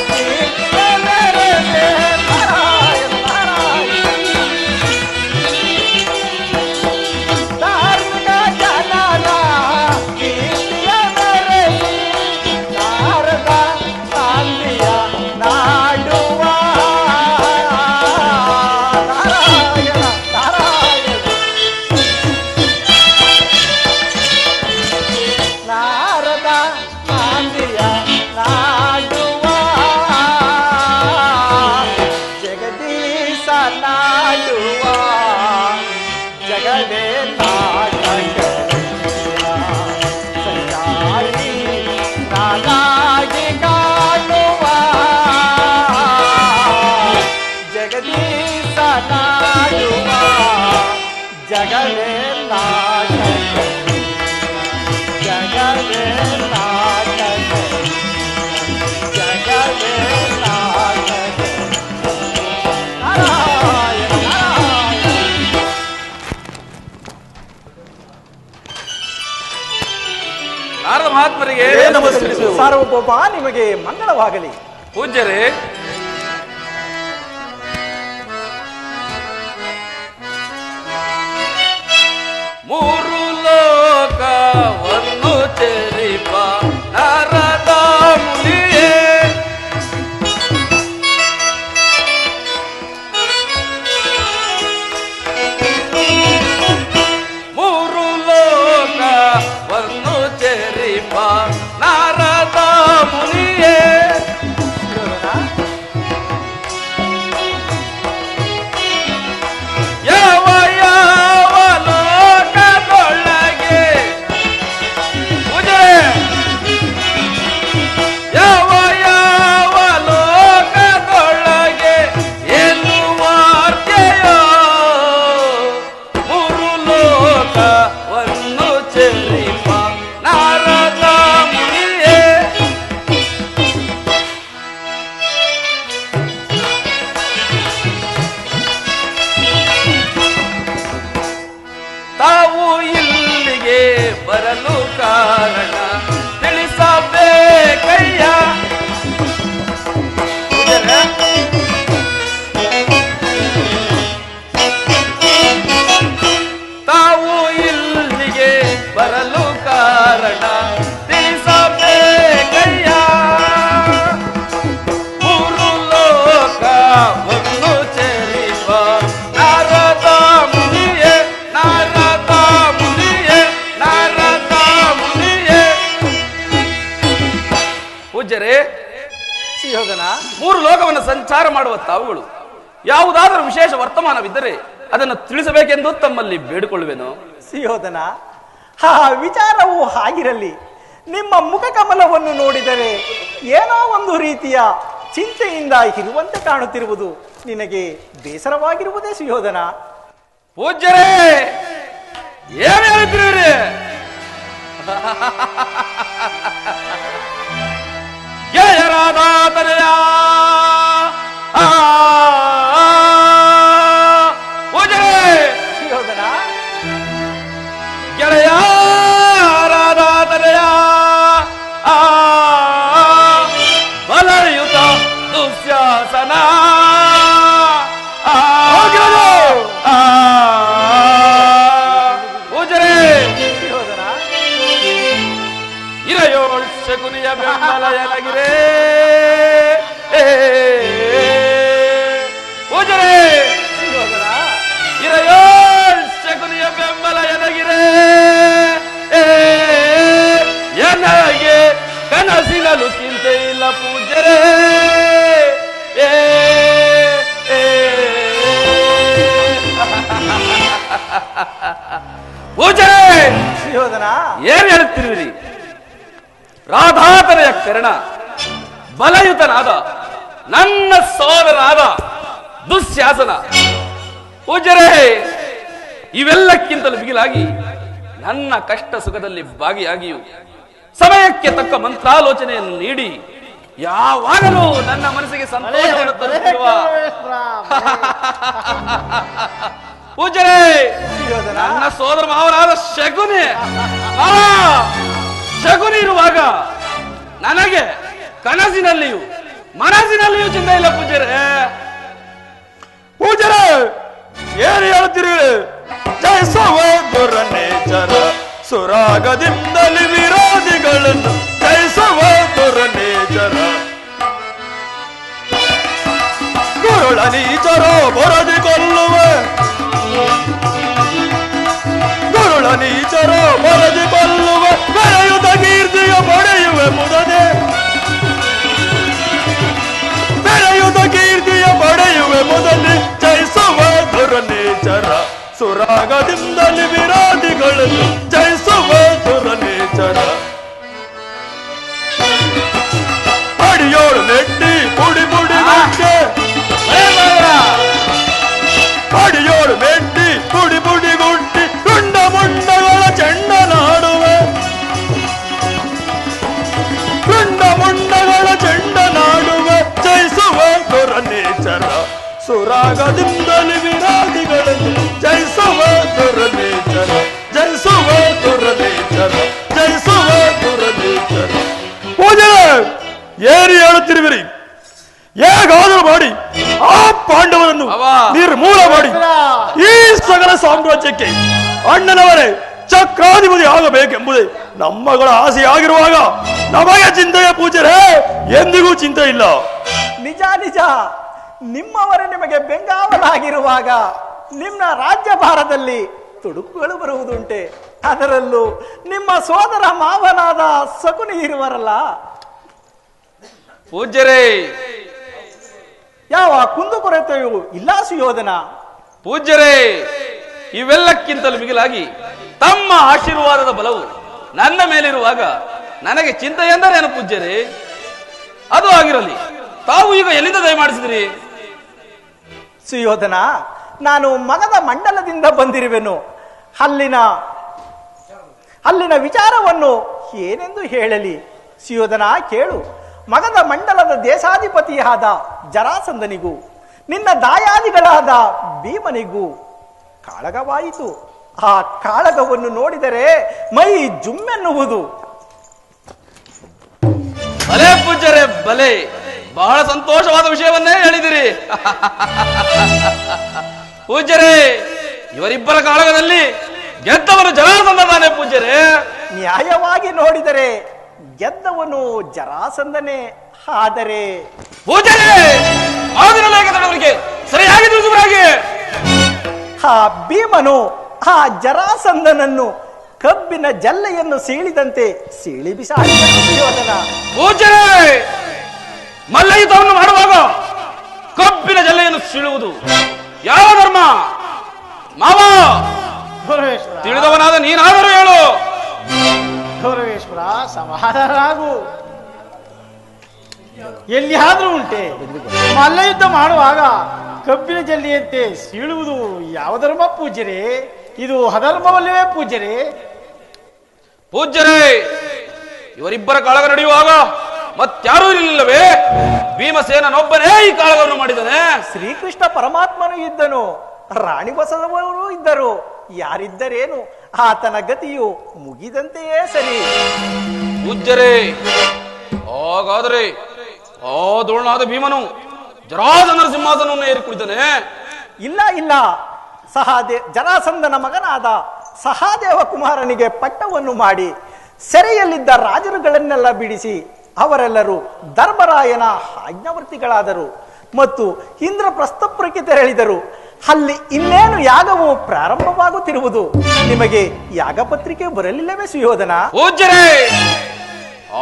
ಕೀರ್ತಿಯ ಮೆರೆದೆ. ನಾರಾಯಣ ನಾರಾಯಣ. ಧಾರ್ಮಿಕ ಜನರ ಕೀರ್ತಿಯ ಮೆರೆಸಿ. ನಾರದ ಶಾಂತಿಯ ನಾಡುವ. ನಾರಾಯಣ ನಾರಾಯಣ. ನಾರದ ಶಾಂತಿಯ ನಾಡುವ ಜಗದೀಶ ನಾಡುವ ಜಗವೇ ನಾಟಕ. ಸಂಚಾರಿ ನಾನಾಗಿ ಕಾಣುವ ಜಗದೀಶ ನಾಡುವ ಜಗವೇ ನಾಟಕ. ಜಗವೇ ನಾಟಕ. ಜಗವೇ ನಾಟಕ. ನಾರಾಯಣ ನಾರಾಯಣ. ತಿಳಿಸುವೆವು. ಸಾರ್ವಭೌಮ ನಿಮಗೆ ಮಂಗಳವಾಗಲಿ. ಪೂಜ್ಯರೇ, ಮೂರು ಲೋಕವನ್ನು ಚೆರಿಪ ನಾರದ ಮುನಿಯೇ, ಮೂರು ಲೋಕವನ್ನು ಚೆರಿಪ ನಾರದ ಮುನಿಯೇ, ಯಾವ ಯಾವ ಲೋಕದೊಳಗೆ ಪೂಜೆ, ಯಾವ ಯಾವ ಲೋಕದೊಳಗೆ ಎನ್ನುವಾರ್ತೆಯೋ, ಮೂರು ಲೋಕವನ್ನು ಚೆರಿಪ ನಾರದ ಮುನಿಯೇ, ತಾವು ಇಲ್ಲಿಗೆ ಬರಲು ಕಾರಣ ತಿಳಿಸಬೇಕಯ್ಯ. ತಾವು ಇಲ್ಲಿಗೆ ಬರಲು ಕಾರಣ ತಿಳಿಸಬೇಕಯ್ಯ. ಮೂರು ಲೋಕವನ್ನು ಚೆರಿಪ ನಾರದ ಮುನಿಯೇ, ನಾರದ ಮುನಿಯೇ, ನಾರದ ಮುನಿಯೇ. ಪೂಜ್ಯರೇ, ಸುಯೋಧನ, ಮೂರು ಲೋಕವನ್ನು ಸಂಚಾರ ಮಾಡುವ ತಾವುಗಳು ಯಾವುದಾದರೂ ವಿಶೇಷ ವರ್ತಮಾನವಿದ್ದರೆ ಅದನ್ನು ತಿಳಿಸಬೇಕೆಂದು ತಮ್ಮಲ್ಲಿ ಬೇಡಿಕೊಳ್ಳುವೆನು. ಸುಯೋಧನ, ಆ ವಿಚಾರವು ಹಾಗಿರಲಿ. ನಿಮ್ಮ ಮುಖಕಮಲವನ್ನು ನೋಡಿದರೆ ಏನೋ ಒಂದು ರೀತಿಯ ಚಿಂತೆಯಿಂದ ಇರುವಂತೆ ಕಾಣುತ್ತಿರುವುದು ನಿನಗೆ ಬೇಸರವಾಗಿರುವುದೇ ಸುಯೋಧನ? ಪೂಜ್ಯರೇ, ಏನು ಹೇಳ್ತಿರುವಿರಿ? ಗೆಳೆಯರಾದ ತಲೆಯ ಪೂಜ್ಯರೇ, ಸುಯೋಧನ, ಗೆಳೆಯರಾದ ತಲೆಯ ಬಲಯುತ ದುಶ್ಯಾಸನ ಪೂಜ್ಯರೇ, ಸುಯೋಧನ, ಇರಯೋಳ್ ಶಕುನಿಯ ಬೆಂಬಲ ಎನಗಿರೇ. ಪೂಜ್ಯರೇ, ಸುಯೋಧನ, ಇರಯೋಳ್ ಶಕುನಿಯ ಬೆಂಬಲ ಎನಗಿರೇ. ಎನಗೆ ಕನಸಿನಲು ಚಿಂತೆ ಇಲ್ಲ ಪೂಜ್ಯರೇ. ಪೂಜ್ಯರೇ, ಸುಯೋಧನ, ಏನ್ ಹೇಳ್ತಿರುವಿರಿ? ರಾಧಾತನೆಯ ಕರ್ಣ ಬಲಯುತನಾದ ನನ್ನ ಸೋದರನಾದ ದುಶ್ಯಾಸನ. ಪೂಜ್ಯರೇ, ಇವೆಲ್ಲಕ್ಕಿಂತಲೂ ಬಿಗಿಲಾಗಿ ನನ್ನ ಕಷ್ಟ ಸುಖದಲ್ಲಿ ಭಾಗಿಯಾಗಿಯೂ ಸಮಯಕ್ಕೆ ತಕ್ಕ ಮಂತ್ರಾಲೋಚನೆಯನ್ನು ನೀಡಿ ಯಾವಾಗಲೂ ನನ್ನ ಮನಸ್ಸಿಗೆ ಸಂತೋಷವನ್ನು ತರುತ್ತಿರುವ ಪೂಜ್ಯರೇ, ಸುಯೋಧನ, ನನ್ನ ಸೋದರ ಮಾವನಾದ ಶಕುನಿ ಶಕುನಿ ಇರುವಾಗ ನನಗೆ ಕನಸಿನಲ್ಲಿಯೂ ಮನಸ್ಸಿನಲ್ಲಿಯೂ ಚಿಂತೆ ಇಲ್ಲ ಪೂಜ್ಯರೇ. ಪೂಜರೆ ಏನು ಹೇಳುತ್ತಿರುವೆ? ಜಯಿಸುವ ದುರನೇಚರ ಸುರಾಗದಿಂದಲೇ ವಿರೋಧಿಗಳನ್ನು ಜಯಿಸುವ ದುರನೇಚರ. ಗುರುಳ ನೀಚರ ಬರದಿ ಕೊಲ್ಲುವೆ, ಗುರುಳ ನೀಚರ ಬರದಿ ಕೊಲ್ಲುವೆ. ಬೆಳೆಯುತ್ತ ಕೀರ್ತಿಯ ಪಡೆಯುವೆ ಮುದದೆ, ಬೆಳೆಯುತ್ತ ಕೀರ್ತಿಯ ಪಡೆಯುವೆ ಮೊದಲೇ. ಜಯಿಸುವ ದುರನೇಚರ ಸುರಾಗದಿಂದಲೇ ವಿರೋಧಿಗಳನ್ನು ಜಯಿಸುವ ದುರನೇಚರ. ಅಡಿಯೋಳು ನೆಟ್ಟಿ ಪುಡಿ ಪುಡಿ ಗುಂಡೆ, ಅಡಿಯೋಳು ಮೆಟ್ಟಿ ಪುಡಿ ಪುಡಿ ಗುಂಡಿ ಗುಂಡ ಮುಂಡಗಳ ಚೆಂಡನಾಡುವೆ, ಗುಂಡ ಮುಂಡಗಳ ಚೆಂಡನಾಡುವೆ. ಜಯಿಸುವ ದುರನೇಚರ ಸುರಾಗದಿಂದಲೇ ವಿರೋಧಿಗಳನ್ನು ಜಯಿಸುವ ದುರನೇಚರ, ಜಯಿಸುವ ದುರನೇಚರ, ಜಯಿಸುವ ದುರನೇಚರ. ಏನು ಹೇಳುತ್ತಿರುವಿರಿ? ಹೇಗಾದರೂ ಮಾಡಿ ಆ ಪಾಂಡವರನ್ನು ನಿರ್ಮೂಲ ಮಾಡಿ ಈ ಸಕಲ ಸಾಮ್ರಾಜ್ಯಕ್ಕೆ ಅಣ್ಣನವರೇ ಚಕ್ರಾಧಿಪತಿ ಆಗಬೇಕೆಂಬುದೇ ನಮ್ಮಗಳ ಆಸೆಯಾಗಿರುವಾಗ ನಮಗೆ ಚಿಂತೆಯ ಪೂಜರೆ ಎಂದಿಗೂ ಚಿಂತೆ ಇಲ್ಲ. ನಿಜ ನಿಜ, ನಿಮ್ಮವರೇ ನಿಮಗೆ ಬೆಂಗಾವಲಾಗಿರುವಾಗ ನಿಮ್ಮ ರಾಜ್ಯಭಾರದಲ್ಲಿ ತುಡುಕುಗಳು ಬರುವುದುಂಟೆ. ಅದರಲ್ಲೂ ನಿಮ್ಮ ಸೋದರ ಮಾವನಾದ ಶಕುನಿ ಇರುವರಲ್ಲ. ಪೂಜ್ಯರೇ, ಯಾವ ಕುಂದುಕೊರತೆಯೂ ಇಲ್ಲ ಸುಯೋಧನ. ಪೂಜ್ಯರೇ, ಇವೆಲ್ಲಕ್ಕಿಂತಲೂ ಮಿಗಿಲಾಗಿ ತಮ್ಮ ಆಶೀರ್ವಾದದ ಬಲವು ನನ್ನ ಮೇಲಿರುವಾಗ ನನಗೆ ಚಿಂತೆ ಎಂದರೇನು ಪೂಜ್ಯರೇ? ಅದು ಆಗಿರಲಿ, ತಾವು ಈಗ ಎಲ್ಲಿಂದ ದಯಮಾಡಿಸಿದ್ರಿ? ಸುಯೋಧನ, ನಾನು ಮಗದ ಮಂಡಲದಿಂದ ಬಂದಿರುವೆನು. ಅಲ್ಲಿನ ವಿಚಾರವನ್ನು ಏನೆಂದು ಹೇಳಲಿ? ಸುಯೋಧನ ಕೇಳು. ಮಗದ ಮಂಡಲದ ದೇಶಾಧಿಪತಿಯಾದ ಜರಾಸಂಧನಿಗೂ ನಿನ್ನ ದಾಯಾದಿಗಳಾದ ಭೀಮನಿಗೂ ಕಾಳಗವಾಯಿತು. ಆ ಕಾಳಗವನ್ನು ನೋಡಿದರೆ ಮೈ ಜುಮ್ಮೆನ್ನುವುದು. ಬಲೆ ಪೂಜ್ಯರೇ, ಬಲೆ, ಬಹಳ ಸಂತೋಷವಾದ ವಿಷಯವನ್ನೇ ಹೇಳಿದಿರಿ. ಪೂಜ್ಯರೇ, ಇವರಿಬ್ಬರ ಕಾಳಗದಲ್ಲಿ ಗೆದ್ದವನು ಜರಾಸಂಧನೇ ಪೂಜ್ಯರೇ. ನ್ಯಾಯವಾಗಿ ನೋಡಿದರೆ ಗೆದ್ದವನು ಜರಾಸಂಧನೇ. ಆದರೆ ಪೂಜ್ಯರೇ, ಆಗಿನ ಲೇಖನವರಿಗೆ ಸರಿಯಾಗಿ ತಿಳಿಸುವರಾಗಿ ಆ ಭೀಮನು ಆ ಜರಾಸಂಧನನ್ನು ಕಬ್ಬಿನ ಜಲ್ಲೆಯನ್ನು ಸೀಳಿದಂತೆ ಸೀಳಿ ಬಿಸಾಡಿದನು ಸುಯೋಧನ. ಪೂಜ್ಯರೇ, ಮಲ್ಲಯುದ್ಧವನ್ನು ಮಾಡುವಾಗ ಕಬ್ಬಿನ ಜಲ್ಲೆಯನ್ನು ಸೀಳುವುದು ಯಾವ ಧರ್ಮ? ಮಾವ, ತಿಳಿದವನಾದ ನೀನಾದರೂ ಹೇಳು. ಗೌರವೇಶ್ವರ, ಸಮಾಧಾನರಾಗು. ಎಲ್ಲಿಯಾದ್ರೂ ಉಂಟೆ ಮಲ್ಲಯುದ್ಧ ಮಾಡುವಾಗ ಕಬ್ಬಿನ ಜಲ್ಲಿಯಂತೆ ಸೀಳುವುದು ಯಾವ ಧರ್ಮ ಪೂಜ್ಯರೇ? ಇದು ಅಧರ್ಮವಲ್ಲವೇ ಪೂಜ್ಯರೇ? ಪೂಜ್ಯರೇ, ಇವರಿಬ್ಬರ ಕಾಳಗ ನಡೆಯುವಾಗ ಮತ್ತಾರೂ ಇರಲಿಲ್ಲವೇ? ಭೀಮಸೇನನೊಬ್ಬನೇ ಈ ಕಾಳಗವನ್ನು ಮಾಡಿದ್ದಾನೆ. ಶ್ರೀಕೃಷ್ಣ ಪರಮಾತ್ಮನು ಇದ್ದನು, ರಾಣಿ ಬಸವವರು ಇದ್ದರು. ಯಾರಿದ್ದರೇನು, ಆತನ ಗತಿಯು ಮುಗಿದಂತೆಯೇ ಸರಿ. ಪೂಜ್ಯರೇ, ಹಾಗಾದರೆ ಆ ದ್ರೋಣಾದ ಭೀಮನು ಜರಾಸಂಧನ ಸಿಂಹಾಸನವನ್ನು ಏರಿ ಕುಳಿತಾನೆ? ಇಲ್ಲ ಇಲ್ಲ, ಜರಾಸಂಧನ ಮಗನಾದ ಸಹಾದೇವ ಕುಮಾರನಿಗೆ ಪಟ್ಟವನ್ನು ಮಾಡಿ ಸೆರೆಯಲ್ಲಿದ್ದ ರಾಜರುಗಳನ್ನೆಲ್ಲ ಬಿಡಿಸಿ ಅವರೆಲ್ಲರೂ ಧರ್ಮರಾಯನ ಆಜ್ಞಾವರ್ತಿಗಳಾದರು ಮತ್ತು ಇಂದ್ರಪ್ರಸ್ಥಪುರಕ್ಕೆ ತೆರಳಿದರು. ಅಲ್ಲಿ ಇನ್ನೇನು ಯಾಗವು ಪ್ರಾರಂಭವಾಗುತ್ತಿರುವುದು. ನಿಮಗೆ ಯಾಗ ಪತ್ರಿಕೆ ಬರಲಿಲ್ಲವೇ ಸುಯೋಧನ? ಪೂಜ್ಯರೇ,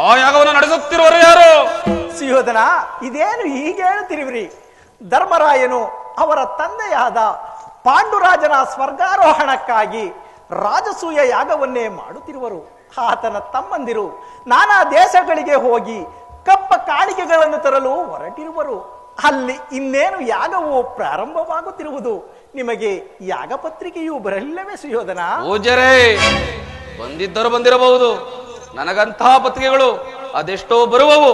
ಆ ಯಾಗವನ್ನು ನಡೆಸುತ್ತಿರುವರು ಯಾರು? ಸುಯೋಧನ, ಇದೇನು ಹೀಗೆ ಹೇಳುತ್ತಿರುವಿರಿ? ಧರ್ಮರಾಯನು ಅವರ ತಂದೆಯಾದ ಪಾಂಡುರಾಜನ ಸ್ವರ್ಗಾರೋಹಣಕ್ಕಾಗಿ ರಾಜಸೂಯ ಯಾಗವನ್ನೇ ಮಾಡುತ್ತಿರುವರು. ಆತನ ತಮ್ಮಂದಿರು ನಾನಾ ದೇಶಗಳಿಗೆ ಹೋಗಿ ಕಪ್ಪ ಕಾಣಿಕೆಗಳನ್ನು ತರಲು ಹೊರಟಿರುವರು. ಅಲ್ಲಿ ಇನ್ನೇನು ಯಾಗವು ಪ್ರಾರಂಭವಾಗುತ್ತಿರುವುದು. ನಿಮಗೆ ಯಾಗ ಪತ್ರಿಕೆಯೂ ಬರಲಿಲ್ಲವೇ ಸುಯೋಧನ? ಪೂಜ್ಯರೇ, ಬಂದಿದ್ದರು ಬಂದಿರಬಹುದು. ನನಗಂತಹ ಪತ್ರಿಕೆಗಳು ಅದೆಷ್ಟೋ ಬರುವವು,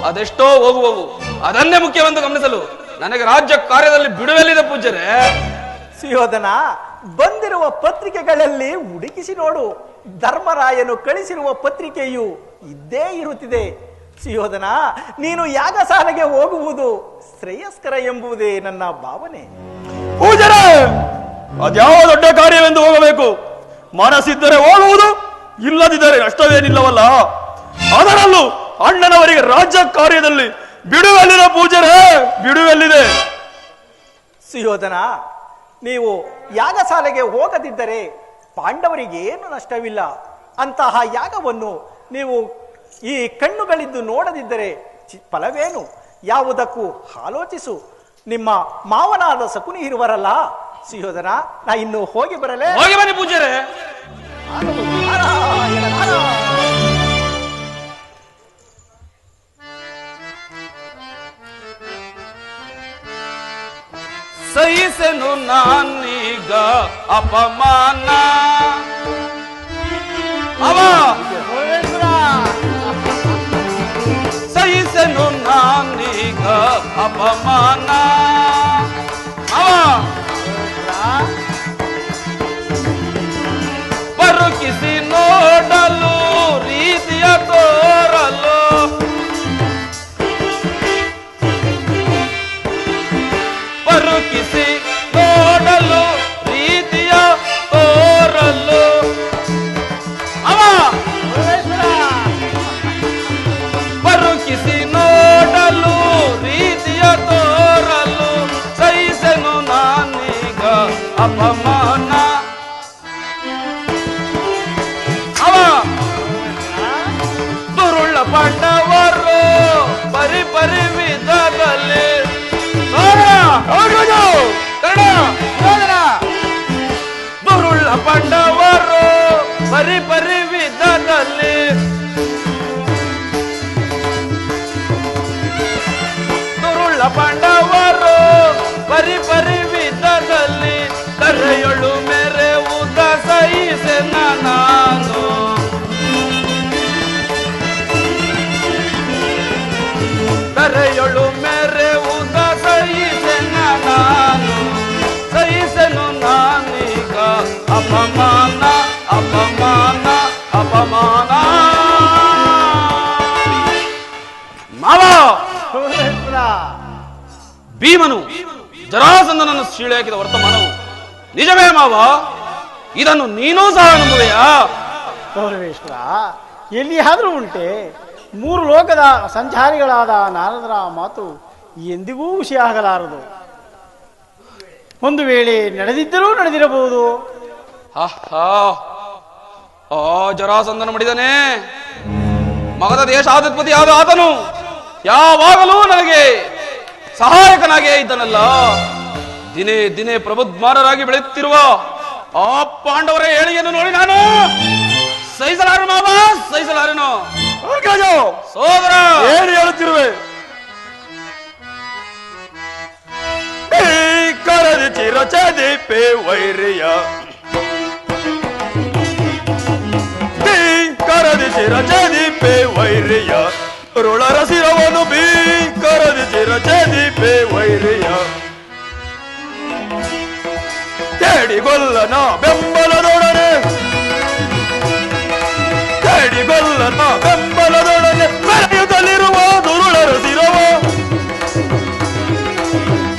ಅದೆಷ್ಟೋ ಹೋಗುವವು. ಅದನ್ನೇ ಮುಖ್ಯವೆಂದು ಗಮನಿಸಲು ನನಗೆ ರಾಜ್ಯ ಕಾರ್ಯದಲ್ಲಿ ಬಿಡುವೆಲ್ಲಿದೆ ಪೂಜ್ಯರೇ. ಸುಯೋಧನ, ಬಂದಿರುವ ಪತ್ರಿಕೆಗಳಲ್ಲಿ ಹುಡುಕಿಸಿ ನೋಡು. ಧರ್ಮರಾಯನು ಕಳಿಸಿರುವ ಪತ್ರಿಕೆಯು ಇದ್ದೇ ಇರುತ್ತಿದೆ. ಸುಯೋಧನ, ನೀನು ಯಾಗಶಾಲೆಗೆ ಹೋಗುವುದು ಶ್ರೇಯಸ್ಕರ ಎಂಬುದೇ ನನ್ನ ಭಾವನೆ. ಪೂಜಾರ, ಅದ್ಯಾವ ದೊಡ್ಡ ಕಾರ್ಯವೆಂದು ಹೋಗಬೇಕು? ಮನಸ್ಸಿದ್ದರೆ ಹೋಗುವುದು, ಇಲ್ಲದಿದ್ದರೆ ನಷ್ಟವೇನಿಲ್ಲವಲ್ಲ. ಅದರಲ್ಲೂ ಅಣ್ಣನವರಿಗೆ ರಾಜ್ಯ ಕಾರ್ಯದಲ್ಲಿ ಬಿಡುವೆಲ್ಲಿದೆ ಪೂಜಾರೇ, ಬಿಡುವೆಲ್ಲಿದೆ? ಸುಯೋಧನ, ನೀವು ಯಾಗಶಾಲೆಗೆ ಹೋಗದಿದ್ದರೆ ಪಾಂಡವರಿಗೆ ಏನು ನಷ್ಟವಿಲ್ಲ. ಅಂತಹ ಯಾಗವನ್ನು ನೀವು ಈ ಕಣ್ಣುಗಳಿದ್ದು ನೋಡದಿದ್ದರೆ ಫಲವೇನು? ಯಾವುದಕ್ಕೂ ಆಲೋಚಿಸು. ನಿಮ್ಮ ಮಾವನಾದ ಶಕುನಿ ಇರುವರಲ್ಲ ಸುಯೋಧನ, ನಾ ಇನ್ನು ಹೋಗಿ ಬರಲೇ? ಹೋಗಿ ಬನ್ನಿ ಪೂಜ್ಯರೇ. ನಾರಾಯಣ ನಾರಾಯಣ. ಸಹಿಸೆನು ನಾನೀಗ ಅಪಮಾನ. ಅವ ಸಹಿಸೆನು ನಾನೀಗ ಅಪಮಾನ. ಅವ ಪರುಕಿಸಿ ನೋಡಲು ರೀತಿಯ ತೋರಲು ಅಪಮಾನ. ಅವ ದುರುಳ ಪಾಂಡವರು ಪರಿ ಪರಿ ವಿಧದಲ್ಲಿ ದುರುಳ ಪಾಂಡವರು ಪರಿ ಪರಿ ವಿಧದಲ್ಲಿ ದುರುಳ ಪಾಂಡವರು ಪರಿ ಪರಿ ವಿಧದಲ್ಲಿ ಕರೆಯೊಳು ಮೇರೆ ಉದ ಸಹಿಸೆ ನಾನು ಕರೆಯೊಳು ಮೇರೆ ಉದ ಸಹಿಸೆನ ನಾನು ಸಹಿಸೆನು ನಾನೀಗ ಅಪಮಾನ ಅಪಮಾನ ಅಪಮಾನ. ಮಾವ ಭೀಮನು ಜರಾಸಂಧನನ್ನು ಸೀಳೆ ಹಾಕಿದ ವರ್ತಮಾನವು ನಿಜವೇ ಮಾವ? ಇದನ್ನು ನೀನೂ ಸಹ ನಂಬುವೆಯಾ? ಗೌರವೇಶ್ವರ, ಎಲ್ಲಿಯಾದರೂ ಉಂಟೆ? 3 ಲೋಕದ ಸಂಚಾರಿಗಳಾದ ನಾರದರ ಮಾತು ಎಂದಿಗೂ ವಿಷಯ ಆಗಲಾರದು. ಒಂದು ವೇಳೆ ನಡೆದಿದ್ದರೂ ನಡೆದಿರಬಹುದು. ಆ ಜರಾಸಂಧನ ಮಾಡಿದನೇ ಮಗಧ ದೇಶಾಧಿಪತಿಯಾದ ಆತನು ಯಾವಾಗಲೂ ನನಗೆ ಸಹಾಯಕನಾಗಿಯೇ ಇದ್ದನಲ್ಲ. ದಿನೇ ದಿನೇ ಪ್ರಬುದ್ಧಮಾನರಾಗಿ ಬೆಳೆಯುತ್ತಿರುವ ಆ ಪಾಂಡವರ ಏಳಿಗೆಯನ್ನು ನೋಡಿ ನಾನು ಸಹಿಸಲಾರೆ ಮಾವ, ಸಹಿಸಲಾರೇನು ಸೋದರ. ಏನು ಹೇಳುತ್ತಿರುವೆ? ಕರದಿ ಚಿರಚದೀಪೆ ವೈರ್ಯ ಕರದಿ ಚಿರಚದೀಪೆ ವೈರ್ಯ ರುಳರ ಶಿರವನು ಕರದಿ ಚಿರಚದೀಪೆ ವೈರ್ಯ ತೇಡಿಗೊಲ್ಲನ ಬೆಂಬಲದೊಡನೆ ತೇಡಿಗೊಲ್ಲನ ಬೆಂಬಲದೊಡನೆ ಮೆರೆಯುತ್ತಲಿರುವ ದುರುಳರ ಶಿರವ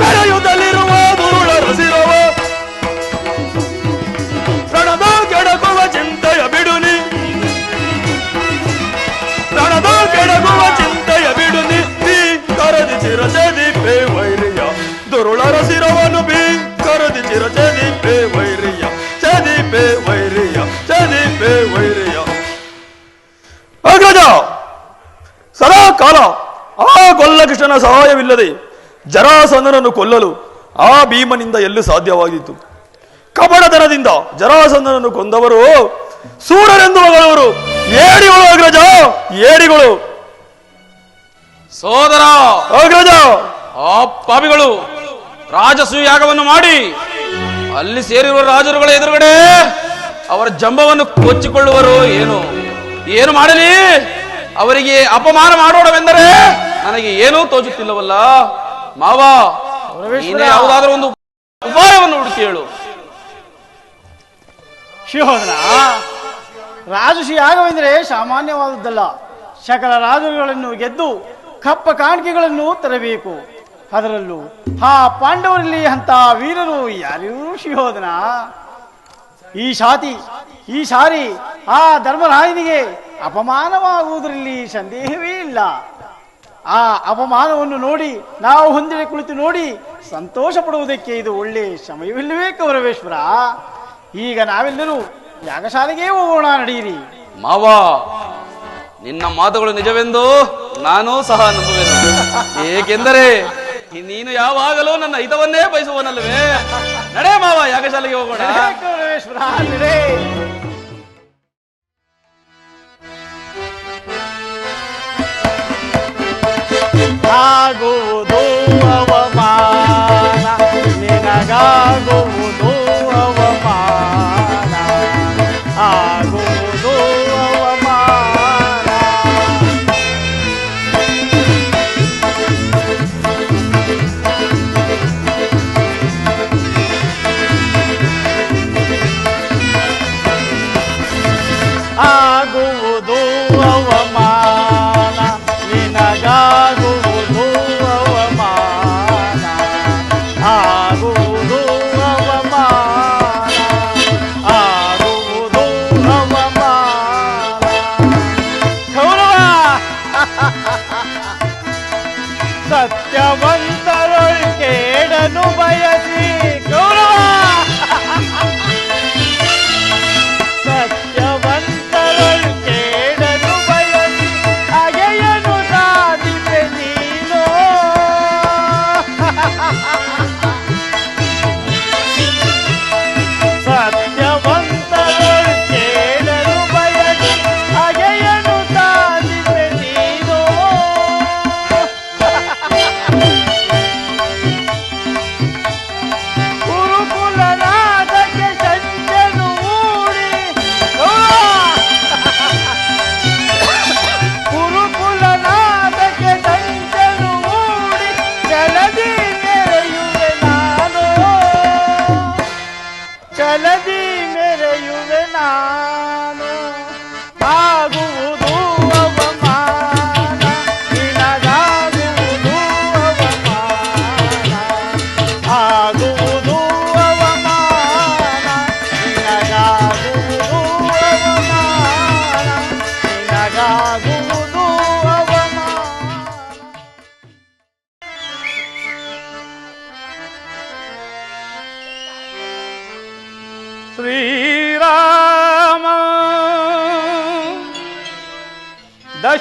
ಮೆರೆಯುತ್ತಲಿರುವ ದುರುಳರ ಶಿರವ ರಣದ ಕೆಡಕುವ ಚಿಂತೆಯ ಬಿಡುನಿ ರಣದ ಕೆಡಕುವ ಚಿಂತೆಯ ಬಿಡುನಿ ಕರದಿ ಚಿರಚದೀಪೆ ವೈರ್ಯ ದುರುಳರ ಶಿರವನು ಕರದಿ ಚಿರಚದೀಪೆ ವೈರ್ಯ ಚದೀಪೆ ವೈರ್ಯ ಚದೀಪೆ ವೈರ್ಯ. ಅಗ್ರಜ, ಸದಾ ಕಾಲ ಆ ಕೊಲ್ಲಕೃಷ್ಣನ ಸಹಾಯವಿಲ್ಲದೆ ಜರಾಸಂಧನನ್ನು ಕೊಲ್ಲಲು ಆ ಭೀಮನಿಂದ ಎಲ್ಲೂ ಸಾಧ್ಯವಾಗಿತ್ತು. ಕಪಟತನದಿಂದ ಜರಾಸಂಧನನ್ನು ಕೊಂದವರು ಸೂರರೆಂದು ಮಗಳವರು ಏಡಿಗಳು. ಅಗ್ರಜ, ಏಡಿಗಳು. ಸೋದರ ಅಗ್ರಜ, ಆ ಪಾಪಿಗಳು ರಾಜಸೂಯ ಯಾಗವನ್ನು ಮಾಡಿ ಅಲ್ಲಿ ಸೇರಿರುವ ರಾಜರುಗಳ ಎದುರುಗಡೆ ಅವರ ಜಂಬವನ್ನು ಕೊಚ್ಚಿಕೊಳ್ಳುವರು. ಏನು ಮಾಡಲಿ? ಅವರಿಗೆ ಅಪಮಾನ ಮಾಡೋಣವೆಂದರೆ ನನಗೆ ಏನೂ ತೋಚುತ್ತಿಲ್ಲವಲ್ಲ. ಮಾವ, ನೀನೇ ಯಾವುದಾದ್ರೂ ಒಂದು ಉಪಾಯವನ್ನು ಹುಡುಕಿ ಹೇಳು. ಶಿವೋದರ, ರಾಜಋಷಿ ಯಾಗವೆಂದರೆ ಸಾಮಾನ್ಯವಾದದ್ದಲ್ಲ. ಸಕಲ ರಾಜರುಗಳನ್ನು ಗೆದ್ದು ಕಪ್ಪ ಕಾಣಿಕೆಗಳನ್ನು ತರಬೇಕು. ಅದರಲ್ಲೂ ಆ ಪಾಂಡವರಲ್ಲಿ ಅಂತ ವೀರರು ಯಾರ್ಯಾರು ಶಿವೋದನ? ಈ ಸಾರಿ ಆ ಧರ್ಮರಾಯನಿಗೆ ಅಪಮಾನವಾಗುವುದರಲ್ಲಿ ಸಂದೇಹವೇ ಇಲ್ಲ. ಆ ಅಪಮಾನವನ್ನು ನೋಡಿ ನಾವು ಹೊಂದಿದೆ ಕುಳಿತು ನೋಡಿ ಸಂತೋಷ ಪಡುವುದಕ್ಕೆ ಇದು ಒಳ್ಳೆ ಸಮಯವಿಲ್ಲವೇ ಕೌರವೇಶ್ವರ? ಈಗ ನಾವೆಲ್ಲರೂ ಯಾಗಶಾಲೆಗೆ ಹೋಗೋಣ, ನಡೆಯಿರಿ. ಮಾವ, ನಿನ್ನ ಮಾತುಗಳು ನಿಜವೆಂದು ನಾನು ಸಹ ನಂಬುವೆನು. ಏಕೆಂದರೆ ನೀನು ಯಾವಾಗಲೂ ನನ್ನ ಹಿತವನ್ನೇ ಬಯಸುವನಲ್ವೇ. ನಡೆ ಮಾವ, ಯಾಗಶಾಲೆಗೆ ಹೋಗೋಣ. ಕೌರವೇಶ್ವರ, ನಡೆ. ಆಗುವುದು ಅವಮಾನ, ನಿನಗಾಗುವುದು ಅವಮಾನ, ಆಗುವುದು ಅವಮಾನ. ಆಗುವುದು ಅವಮಾನ, ನಿನಗಾಗುವುದು ಅವಮಾನ, ಆಗುವುದು ಅವಮಾನ, ಆಗುವುದು ಅವಮಾನ. ಕೌರವ, ಸತ್ಯವಂತರೊಳ್ ಕೇಡನು ಬಯಸಿ ಕೌರವ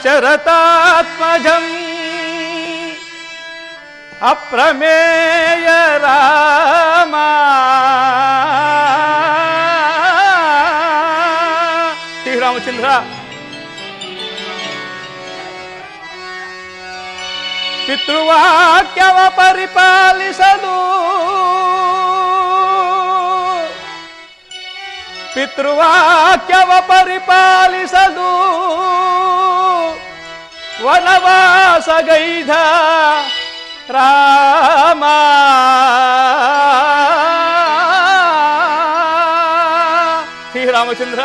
ದಶರಥಾತ್ಮಜಂ ಅಪ್ರಮೇಯ ರಾಮ ಶ್ರೀರಾಮಚಂದ್ರ ಪಿತೃವಾಕ್ಯವ ಪರಿಪಾಲಿಸಲು ವನವಾಸಗೈಧ ರಾಮ ಶ್ರೀರಾಮಚಂದ್ರ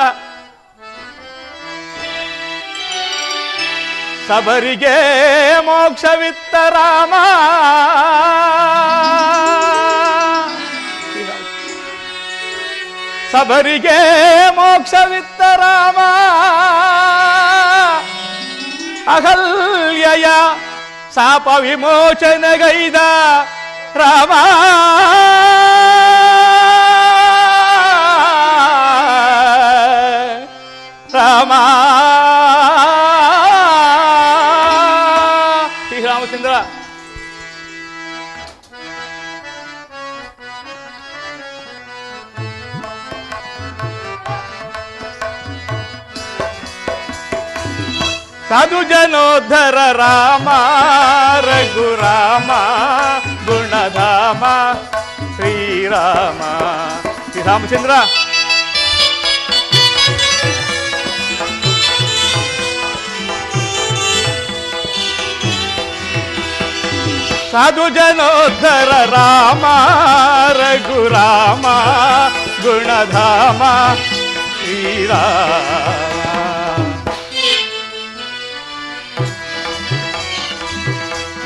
ಸಬರಿಗೆ ಮೋಕ್ಷವಿತ್ತ ರಾಮ ಸಬರಿಗೆ ಮೋಕ್ಷವಿತ್ತ ರಾಮ ಅಹಲ್ಯಯ ಶಾಪ ವಿಮೋಚನೆಗೈದ ರಾಮ ರಾಮ ಶ್ರೀರಾಮಚಂದ್ರ ಸಾಧು ಜನೋದ್ಧರ ರಾಮ ರಘುರಾಮ ಗುಣಧಾಮ ಶ್ರೀರಾಮ ಶ್ರೀರಾಮಚಂದ್ರ ಸಾಧು ಜನೋದ್ಧರ ರಾಮ ರಘುರಾಮ ಗುಣಧಾಮ ಶ್ರೀರಾಮ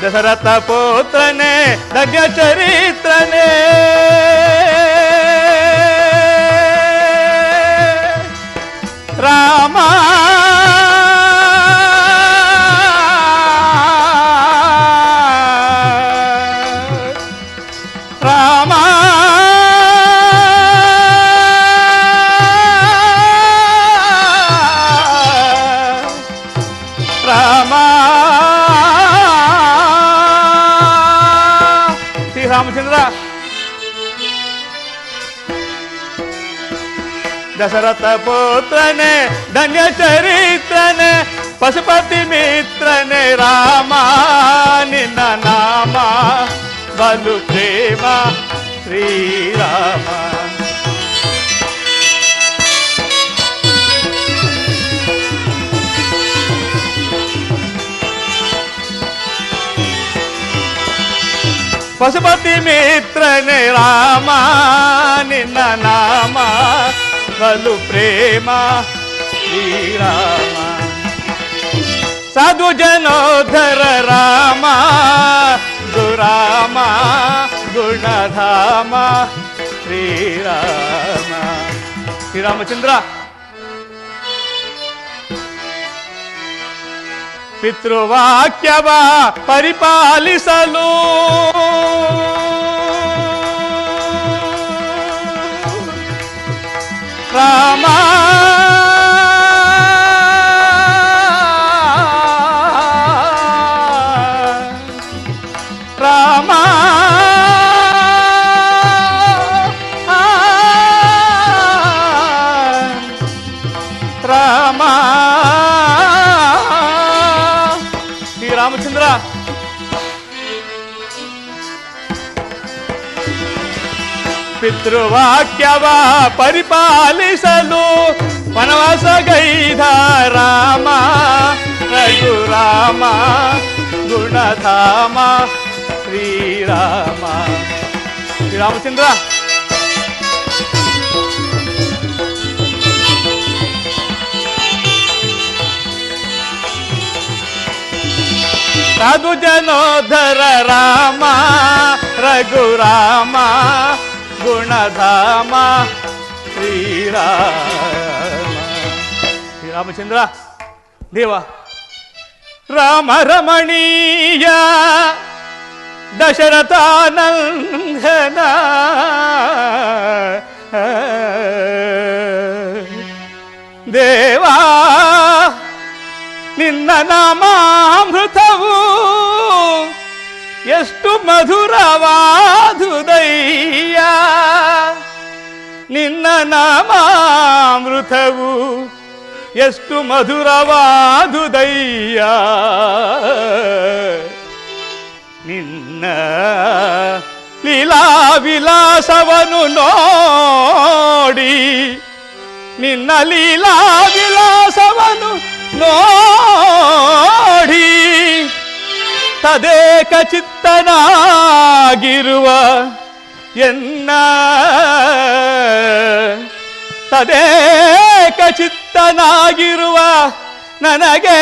ದಶರಥ ಪುತ್ರನೇ ಧನ್ಯ ಚರಿತ್ರನೇ ರಾಮ ರಾಮ ರಾಮ ಶ್ರೀರಾಮಚಂದ್ರ ದಶರಥ ಪುತ್ರನೇ ಧನ್ಯ ಚರಿತ್ರನೇ ಪಶುಪತಿ ಮಿತ್ರನೇ ರಾಮ ನಿನ್ನ ನಾಮ ಬಲು ಪ್ರೇಮ ಶ್ರೀರಾಮ ಪಶುಪತಿ ಮಿತ್ರನೇ ರಾಮ ನಿನ್ನ ನಾಮ ಬಲು ಪ್ರೇಮ ಶ್ರೀರಾಮ ಸಾಧು ಜನೋದ್ಧರ ರಾಮ ದುರಾಮ ಗುಣಧಾಮ ಶ್ರೀರಾಮ ಶ್ರೀರಾಮಚಂದ್ರ ಪಿತೃವಾಕ್ಯವ ಪರಿಪಾಲಿಸಲು ರಾಮ ರಾಮ ರಾಮ ಶ್ರೀರಾಮಚಂದ್ರ ಪಿತೃವಾಕ್ಯವ ಪರಿಪಾಲಿಸಲು ವನವಾಸಗೈದ ರಾಮ ರಘುರಾಮ ಗುಣಧಾಮ ಶ್ರೀರಾಮ ಶ್ರೀರಾಮಚಂದ್ರ ಸಾಧು ಜನೋದ್ಧರ ರಾಮ ರಘುರಾಮ ಗುಣಧಾಮ ಶ್ರೀರಾಮ ಶ್ರೀರಾಮಚಂದ್ರ ದೇವ ರಾಮ ರಮಣೀಯ ದಶರಥಾನಂದನ ದೇವಾ ನಿನ್ನ ನಾಮಾಮೃತವು ಎಷ್ಟು ಮಧುರವಾದುದಯ್ಯ, ನಿನ್ನ ನಾಮಾಮೃತವು ಎಷ್ಟು ಮಧುರವಾದುದಯ್ಯ, ನಿನ್ನ ಲೀಲಾ ವಿಲಾಸವನ್ನು ನೋಡಿ, ನಿನ್ನ ಲೀಲಾ ವಿಲಾಸವನ್ನು ನೋಡಿ ತದೇಕ ಚಿತ್ತನಾಗಿರುವ ಎನ್ನ, ತದೇಕ ಚಿತ್ತನಾಗಿರುವ ನನಗೆ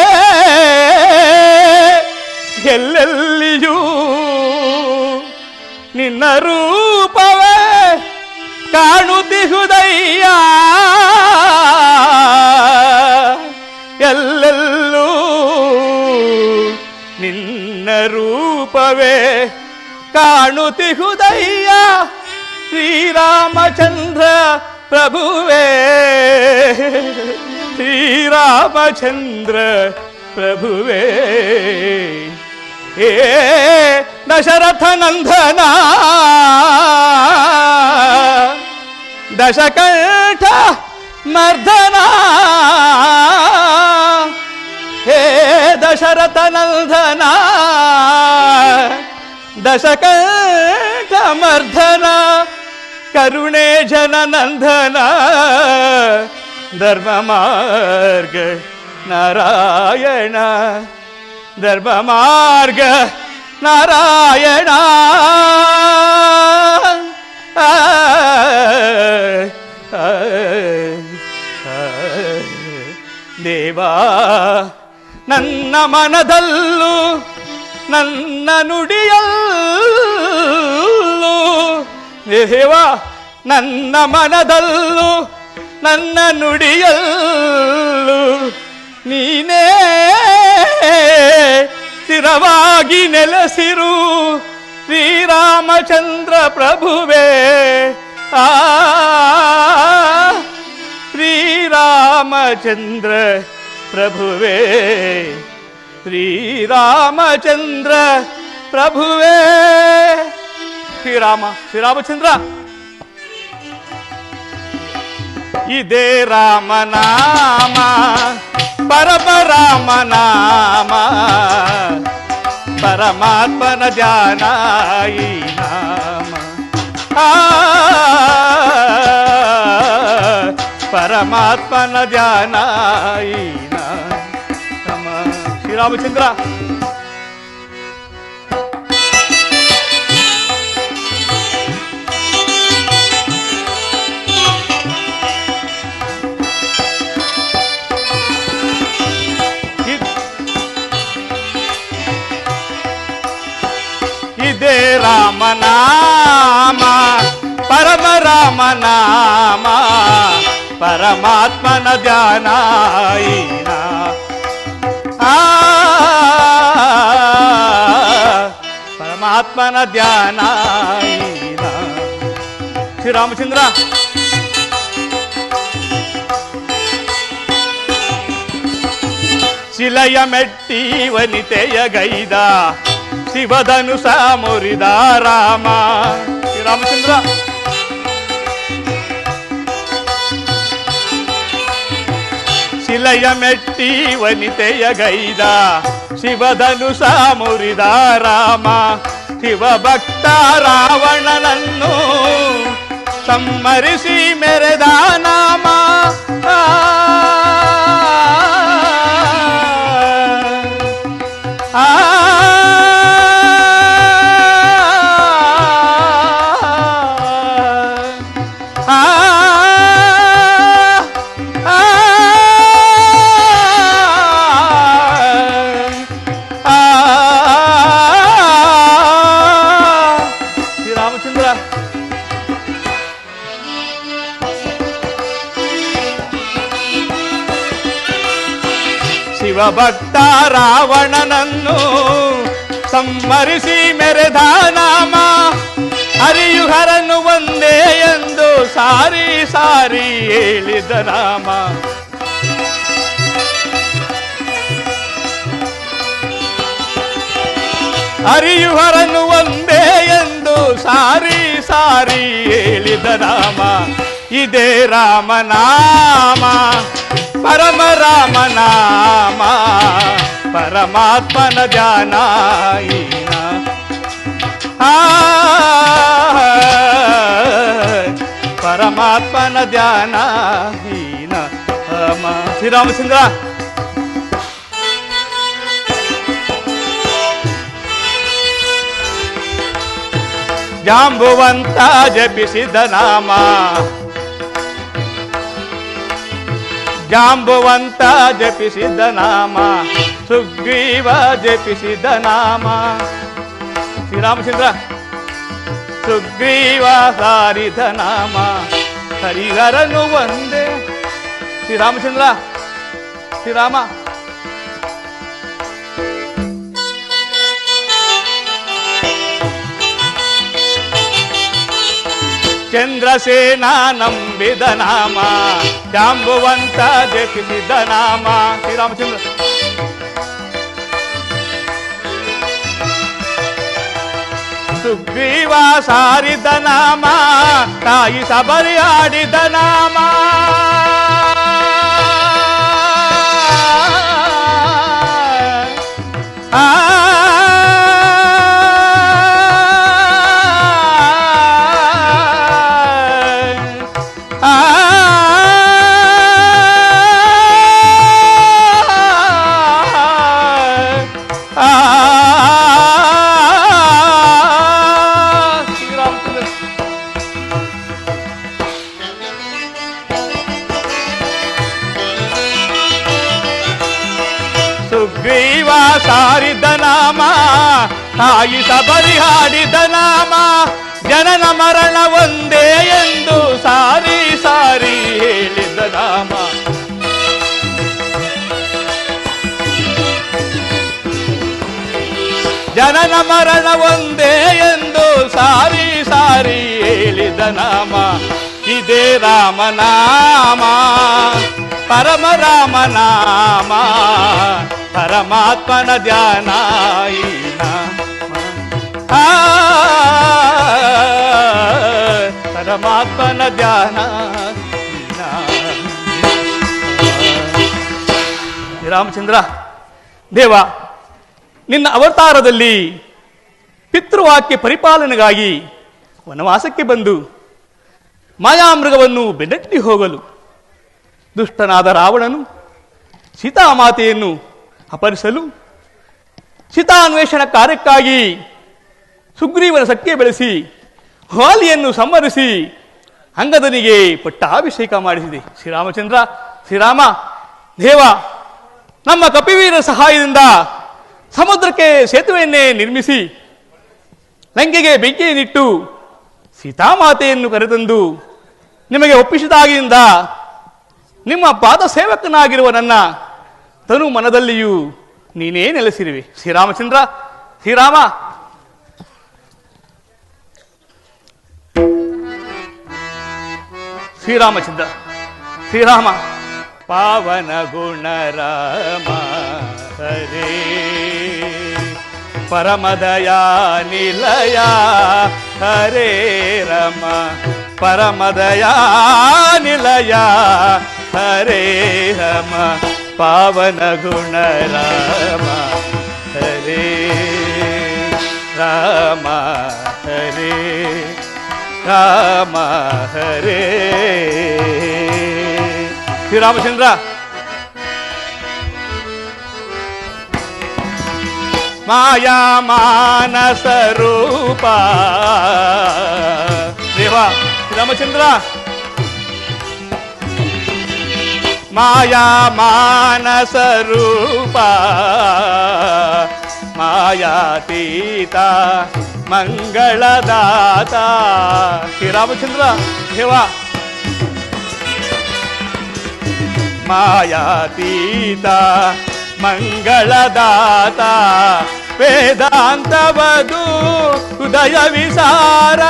ಎಲ್ಲೆಲ್ಲಿಯೂ ನಿನ್ನ ರೂಪವೇ ಕಾಣುತ್ತಿಹುದಯ್ಯ, ಎಲ್ಲೆಲ್ಲೂ ನಿನ್ನ ರೂಪವೇ ಕಾಣುತ್ತಿಹುದಯ್ಯ, ಶ್ರೀರಾಮಚಂದ್ರ ಪ್ರಭುವೇ, ಶ್ರೀರಾಮಚಂದ್ರ ಪ್ರಭುವೇ. ಏ ದಶರಥ ನಂದನ ದಶಕಂಠ ಮರ್ದನ, ಹೇ ದಶರಥ ನಂದನ ದಶಕಂಠ ಮರ್ದನ, ಕರುಣೆ ಜನನಂದನ, ಧರ್ಮ ಮಾರ್ಗ ನಾರಾಯಣ, ಧರ್ಮ ಮಾರ್ಗ ನಾರಾಯಣ. ದೇವಾ ನನ್ನ ಮನದಲ್ಲೂ ನನ್ನ ನುಡಿಯಲ್ಲೂ, ದೇವ ನನ್ನ ಮನದಲ್ಲೂ ನನ್ನ ನುಡಿಯಲ್ಲೂ ನೀನೇ ಸ್ಥಿರವಾಗಿ ನೆಲೆಸಿರು, ಶ್ರೀರಾಮಚಂದ್ರ ಪ್ರಭುವೇ. ಆ ಶ್ರೀರಾಮಚಂದ್ರ ಪ್ರಭುವೇ, ಶ್ರೀರಾಮಚಂದ್ರ ಪ್ರಭುವೇ. ಶ್ರೀರಾಮಚಂದ್ರ ಇದೇ ರಾಮನಾಮ, ಪರಮ ರಾಮನಾಮ, ಪರಮಾತ್ಮನ ಧ್ಯಾನ ಈ ನಾಮ, ಪರಮಾತ್ಮನ ಧ್ಯಾನ ಈ ನಾಮ. ಶ್ರೀರಾಮಚಂದ್ರ ಇದೇ ರಾಮನಾಮ, ಪರಮ ರಾಮನಾಮ, ಪರಮಾತ್ಮನ ಧ್ಯಾನ ಈ ನಾಮ, ಪರಮಾತ್ಮನ ಧ್ಯಾನ ಈ ನಾಮ. ಶ್ರೀರಾಮಚಂದ್ರ ಶಿಲೆಯ ಮೆಟ್ಟಿ ವನಿತೆಯ ಗೈದ, ಶಿವಧನುಷ ಮುರಿದ ರಾಮ. ಶ್ರೀರಾಮಚಂದ್ರ ಶಿಲೆಯ ಮೆಟ್ಟಿ ವನಿತೆಯ ಗೈದ, ಶಿವಧನುಷ ಮುರಿದ ರಾಮ. ಶಿವಭಕ್ತ ರಾವಣನನ್ನು ಸಂಹರಿಸಿ ಮೆರೆದ ನಾಮ. ಶಿವಭಕ್ತ ರಾವಣನನ್ನು ಸಂಹರಿಸಿ ಮೆರೆದ ನಾಮ. ಹರಿಯುಹರನು ಒಂದೇ ಎಂದು ಸಾರಿ ಸಾರಿ ಹೇಳಿದ ನಾಮ. ಅರಿಯುವರನ್ನು ಒಂದೇ ಎಂದು ಸಾರಿ ಸಾರಿ ಹೇಳಿದ ರಾಮ ಇದೇ ರಾಮನಾಮ ಪರಮ ರಾಮನಾಮ ಪರಮಾತ್ಮನ ಧ್ಯಾನ ಪರಮಾತ್ಮನ ಧ್ಯಾನ ಹೀನ ಶ್ರೀರಾಮಚಂದ್ರ ಜಾಂಬುವಂತ ಜಪಿಸಿದ ನಾಮ ಜಾಂಬುವಂತ ಜಪಿಸಿದ ನಾಮ ಸುಗ್ರೀವ ಜಪಿಸಿದ ನಾಮ ಶ್ರೀರಾಮಚಂದ್ರ ಸುಗ್ರೀವ ಸಾರಿದ ನಾಮ ಹರಿಹರನು ಒಂದೇ ಶ್ರೀರಾಮಚಂದ್ರ ಶ್ರೀರಾಮ ಚಂದ್ರಸೇನ ನಂಬಿದ ನಾಮ ಜಾಂಬುವಂತ ಜಪಿಸಿದ ನಾಮ ಶ್ರೀರಾಮಚಂದ್ರ ಸುಗ್ರೀವ ಸಾರಿದ ನಾಮ ತಾಯಿ ಸಬರಿ ಆಡಿದ ನಾಮ ಸುಗ್ರೀವ ಸಾರಿದ ನಾಮ ತಾಯಿ ಸಬರಿ ಹಾಡಿದ ನಾಮ ಜನನ ಮರಣ ಒಂದೇ ಎಂದು ಸಾರಿ ಸಾರಿ ಹೇಳಿದ ನಾಮ ಜನನ ಮರಣ ಒಂದೇ ಎಂದು ಸಾರಿ ಸಾರಿ ಹೇಳಿದ ನಾಮ ಇದೇ ರಾಮನಾಮ ಪರಮ ರಾಮನಾಮ ಪರಮಾತ್ಮನ ಧ್ಯಾನ ಪರಮಾತ್ಮನ ಧ್ಯಾನ ರಾಮಚಂದ್ರ ದೇವ ನಿನ್ನ ಅವತಾರದಲ್ಲಿ ಪಿತೃವಾಕ್ಯ ಪರಿಪಾಲನೆಗಾಗಿ ವನವಾಸಕ್ಕೆ ಬಂದು ಮಾಯಾಮೃಗವನ್ನು ಬೆನ್ನಟ್ಟಿ ಹೋಗಲು ದುಷ್ಟನಾದ ರಾವಣನು ಸೀತಾಮಾತೆಯನ್ನು ಅಪಹರಿಸಲು ಸೀತಾನ್ವೇಷಣ ಕಾರ್ಯಕ್ಕಾಗಿ ಸುಗ್ರೀವನ ಸಖ್ಯ ಬೆಳೆಸಿ ವಾಲಿಯನ್ನು ಸಂಹರಿಸಿ ಅಂಗದನಿಗೆ ಪಟ್ಟಾಭಿಷೇಕ ಮಾಡಿಸಿದೆ ಶ್ರೀರಾಮಚಂದ್ರ ಶ್ರೀರಾಮ ದೇವ ನಮ್ಮ ಕಪಿವೀರ ಸಹಾಯದಿಂದ ಸಮುದ್ರಕ್ಕೆ ಸೇತುವೆಯನ್ನೇ ನಿರ್ಮಿಸಿ ಲಂಕೆಗೆ ಬೆಂಕಿಯನ್ನಿಟ್ಟು ಸೀತಾಮಾತೆಯನ್ನು ಕರೆತಂದು ನಿಮಗೆ ಒಪ್ಪಿಸಿದಾಗಿನಿಂದ ನಿಮ್ಮ ಪಾದ ಸೇವಕನಾಗಿರುವ ನನ್ನ ತನು ಮನದಲ್ಲಿಯೂ ನೀನೇ ನೆಲೆಸಿರುವೆ ಶ್ರೀರಾಮಚಂದ್ರ ಶ್ರೀರಾಮ ಶ್ರೀರಾಮಚಂದ್ರ ಶ್ರೀರಾಮ ಪಾವನ ಗುಣ ರಾಮ ಹರೇ ಪರಮದಯಾ ನಿಲಯ ಹರೇ ರಮ ಪರಮದಯಾ ನಿಲಯ ಹರೇ ರಮ ಪಾವನ ಗುಣ ರಾಮ ಹರೇ ರಾಮ ಹರೇ ರಾಮ ಹರೇ ಶ್ರೀರಾಮಚಂದ್ರ ಮಾಯಾ ಮಾನಸ ರೂಪ ದೇವ ಶ್ರೀರಾಮಚಂದ್ರ ಮಾಯಾ ಮಾನಸ ರೂಪ ಮಾಯಾತೀತ ಮಂಗಳದಾತ ಶ್ರೀರಾಮಚಂದ್ರ ದೇವ ಮಾಯಾತೀತ ಮಂಗಳದಾತ ವೇದಾಂತವದು ಹೃದಯ ವಿಸಾರ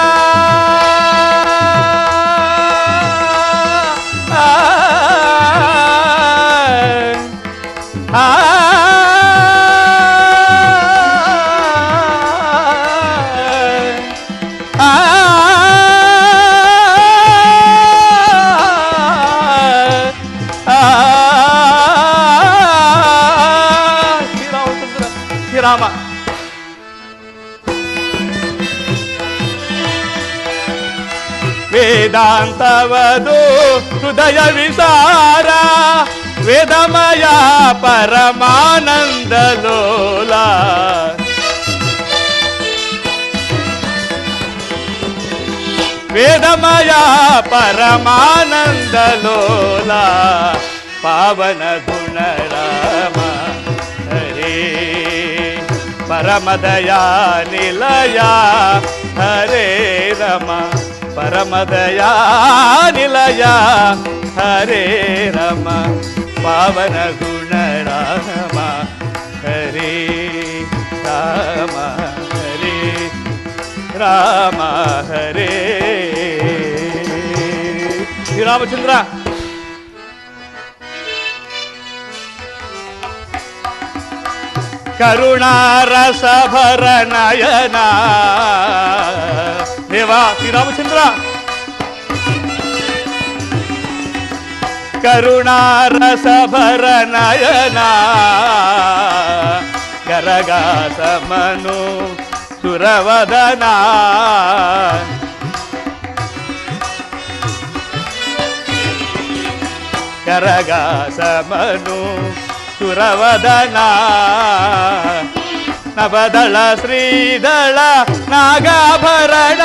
ವೇದಾಂತವದು ಹೃದಯ ವಿಸಾರ ವೇದಮಯ ಪರಮಾನಂದ ಲೋಲ ವೇದಮಯ ಪರಮಾನಂದ ಲೋಲ ಪಾವನ ಗುಣರಾಮ ಹರೇ ಪರಮದಯಾ ನಿಲಯ ಹರೇ ರಮ ಪರಮದಯಾ ನಿಲಯ ಹರೇ ರಮ ಪಾವನ ಗುಣರಾಮ ಹರೇ ರಾಮ ಹರೇ ರಾಮ ಹರೇ ಶ್ರೀರಾಮಚಂದ್ರ ಕರುಣಾರಸಭರ ನಯನ ದೇವಾ ಶ್ರೀರಾಮಚಂದ್ರ ಕರುಣಾರಸಭರ ನಯನ ಗರಗಾಸಮನು ಸುರವದನ ಕರಗಾಸಮನು ಸುರವದನ ನವದಳ ಶ್ರೀದಳ ನಾಗಾಭರಣ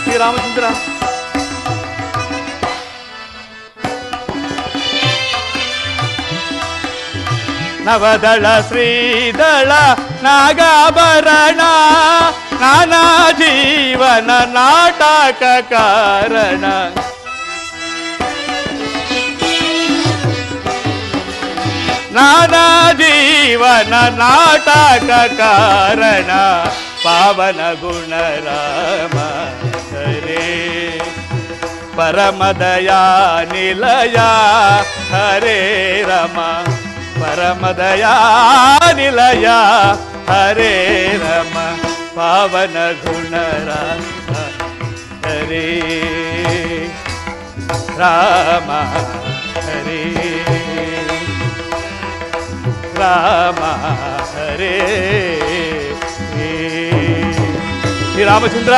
ಶ್ರೀರಾಮಚಂದ್ರ ನವದಳ ಶ್ರೀದಳ ನಾಗಾಭರಣ ನಾನಾ ಜೀವನ ನಾಟಕ ಕಾರಣ ನಾನಾ ಜೀವನ ನಾಟಕ ಕಾರಣ ಪಾವನ ಗುಣರಾಮ ಹರೇ ಪರಮದಯಾ ನಿಲಯ ಹರೇ ರಮ ಪರಮದಯಾ ನಿಲಯ ಹರೇ ರಮ ಪಾವನ ಗುಣರಾಮ ಹರೇ ರಾಮ ಹರೇ ರಾಮ ಹರೇ ಶ್ರೀರಾಮಚಂದ್ರ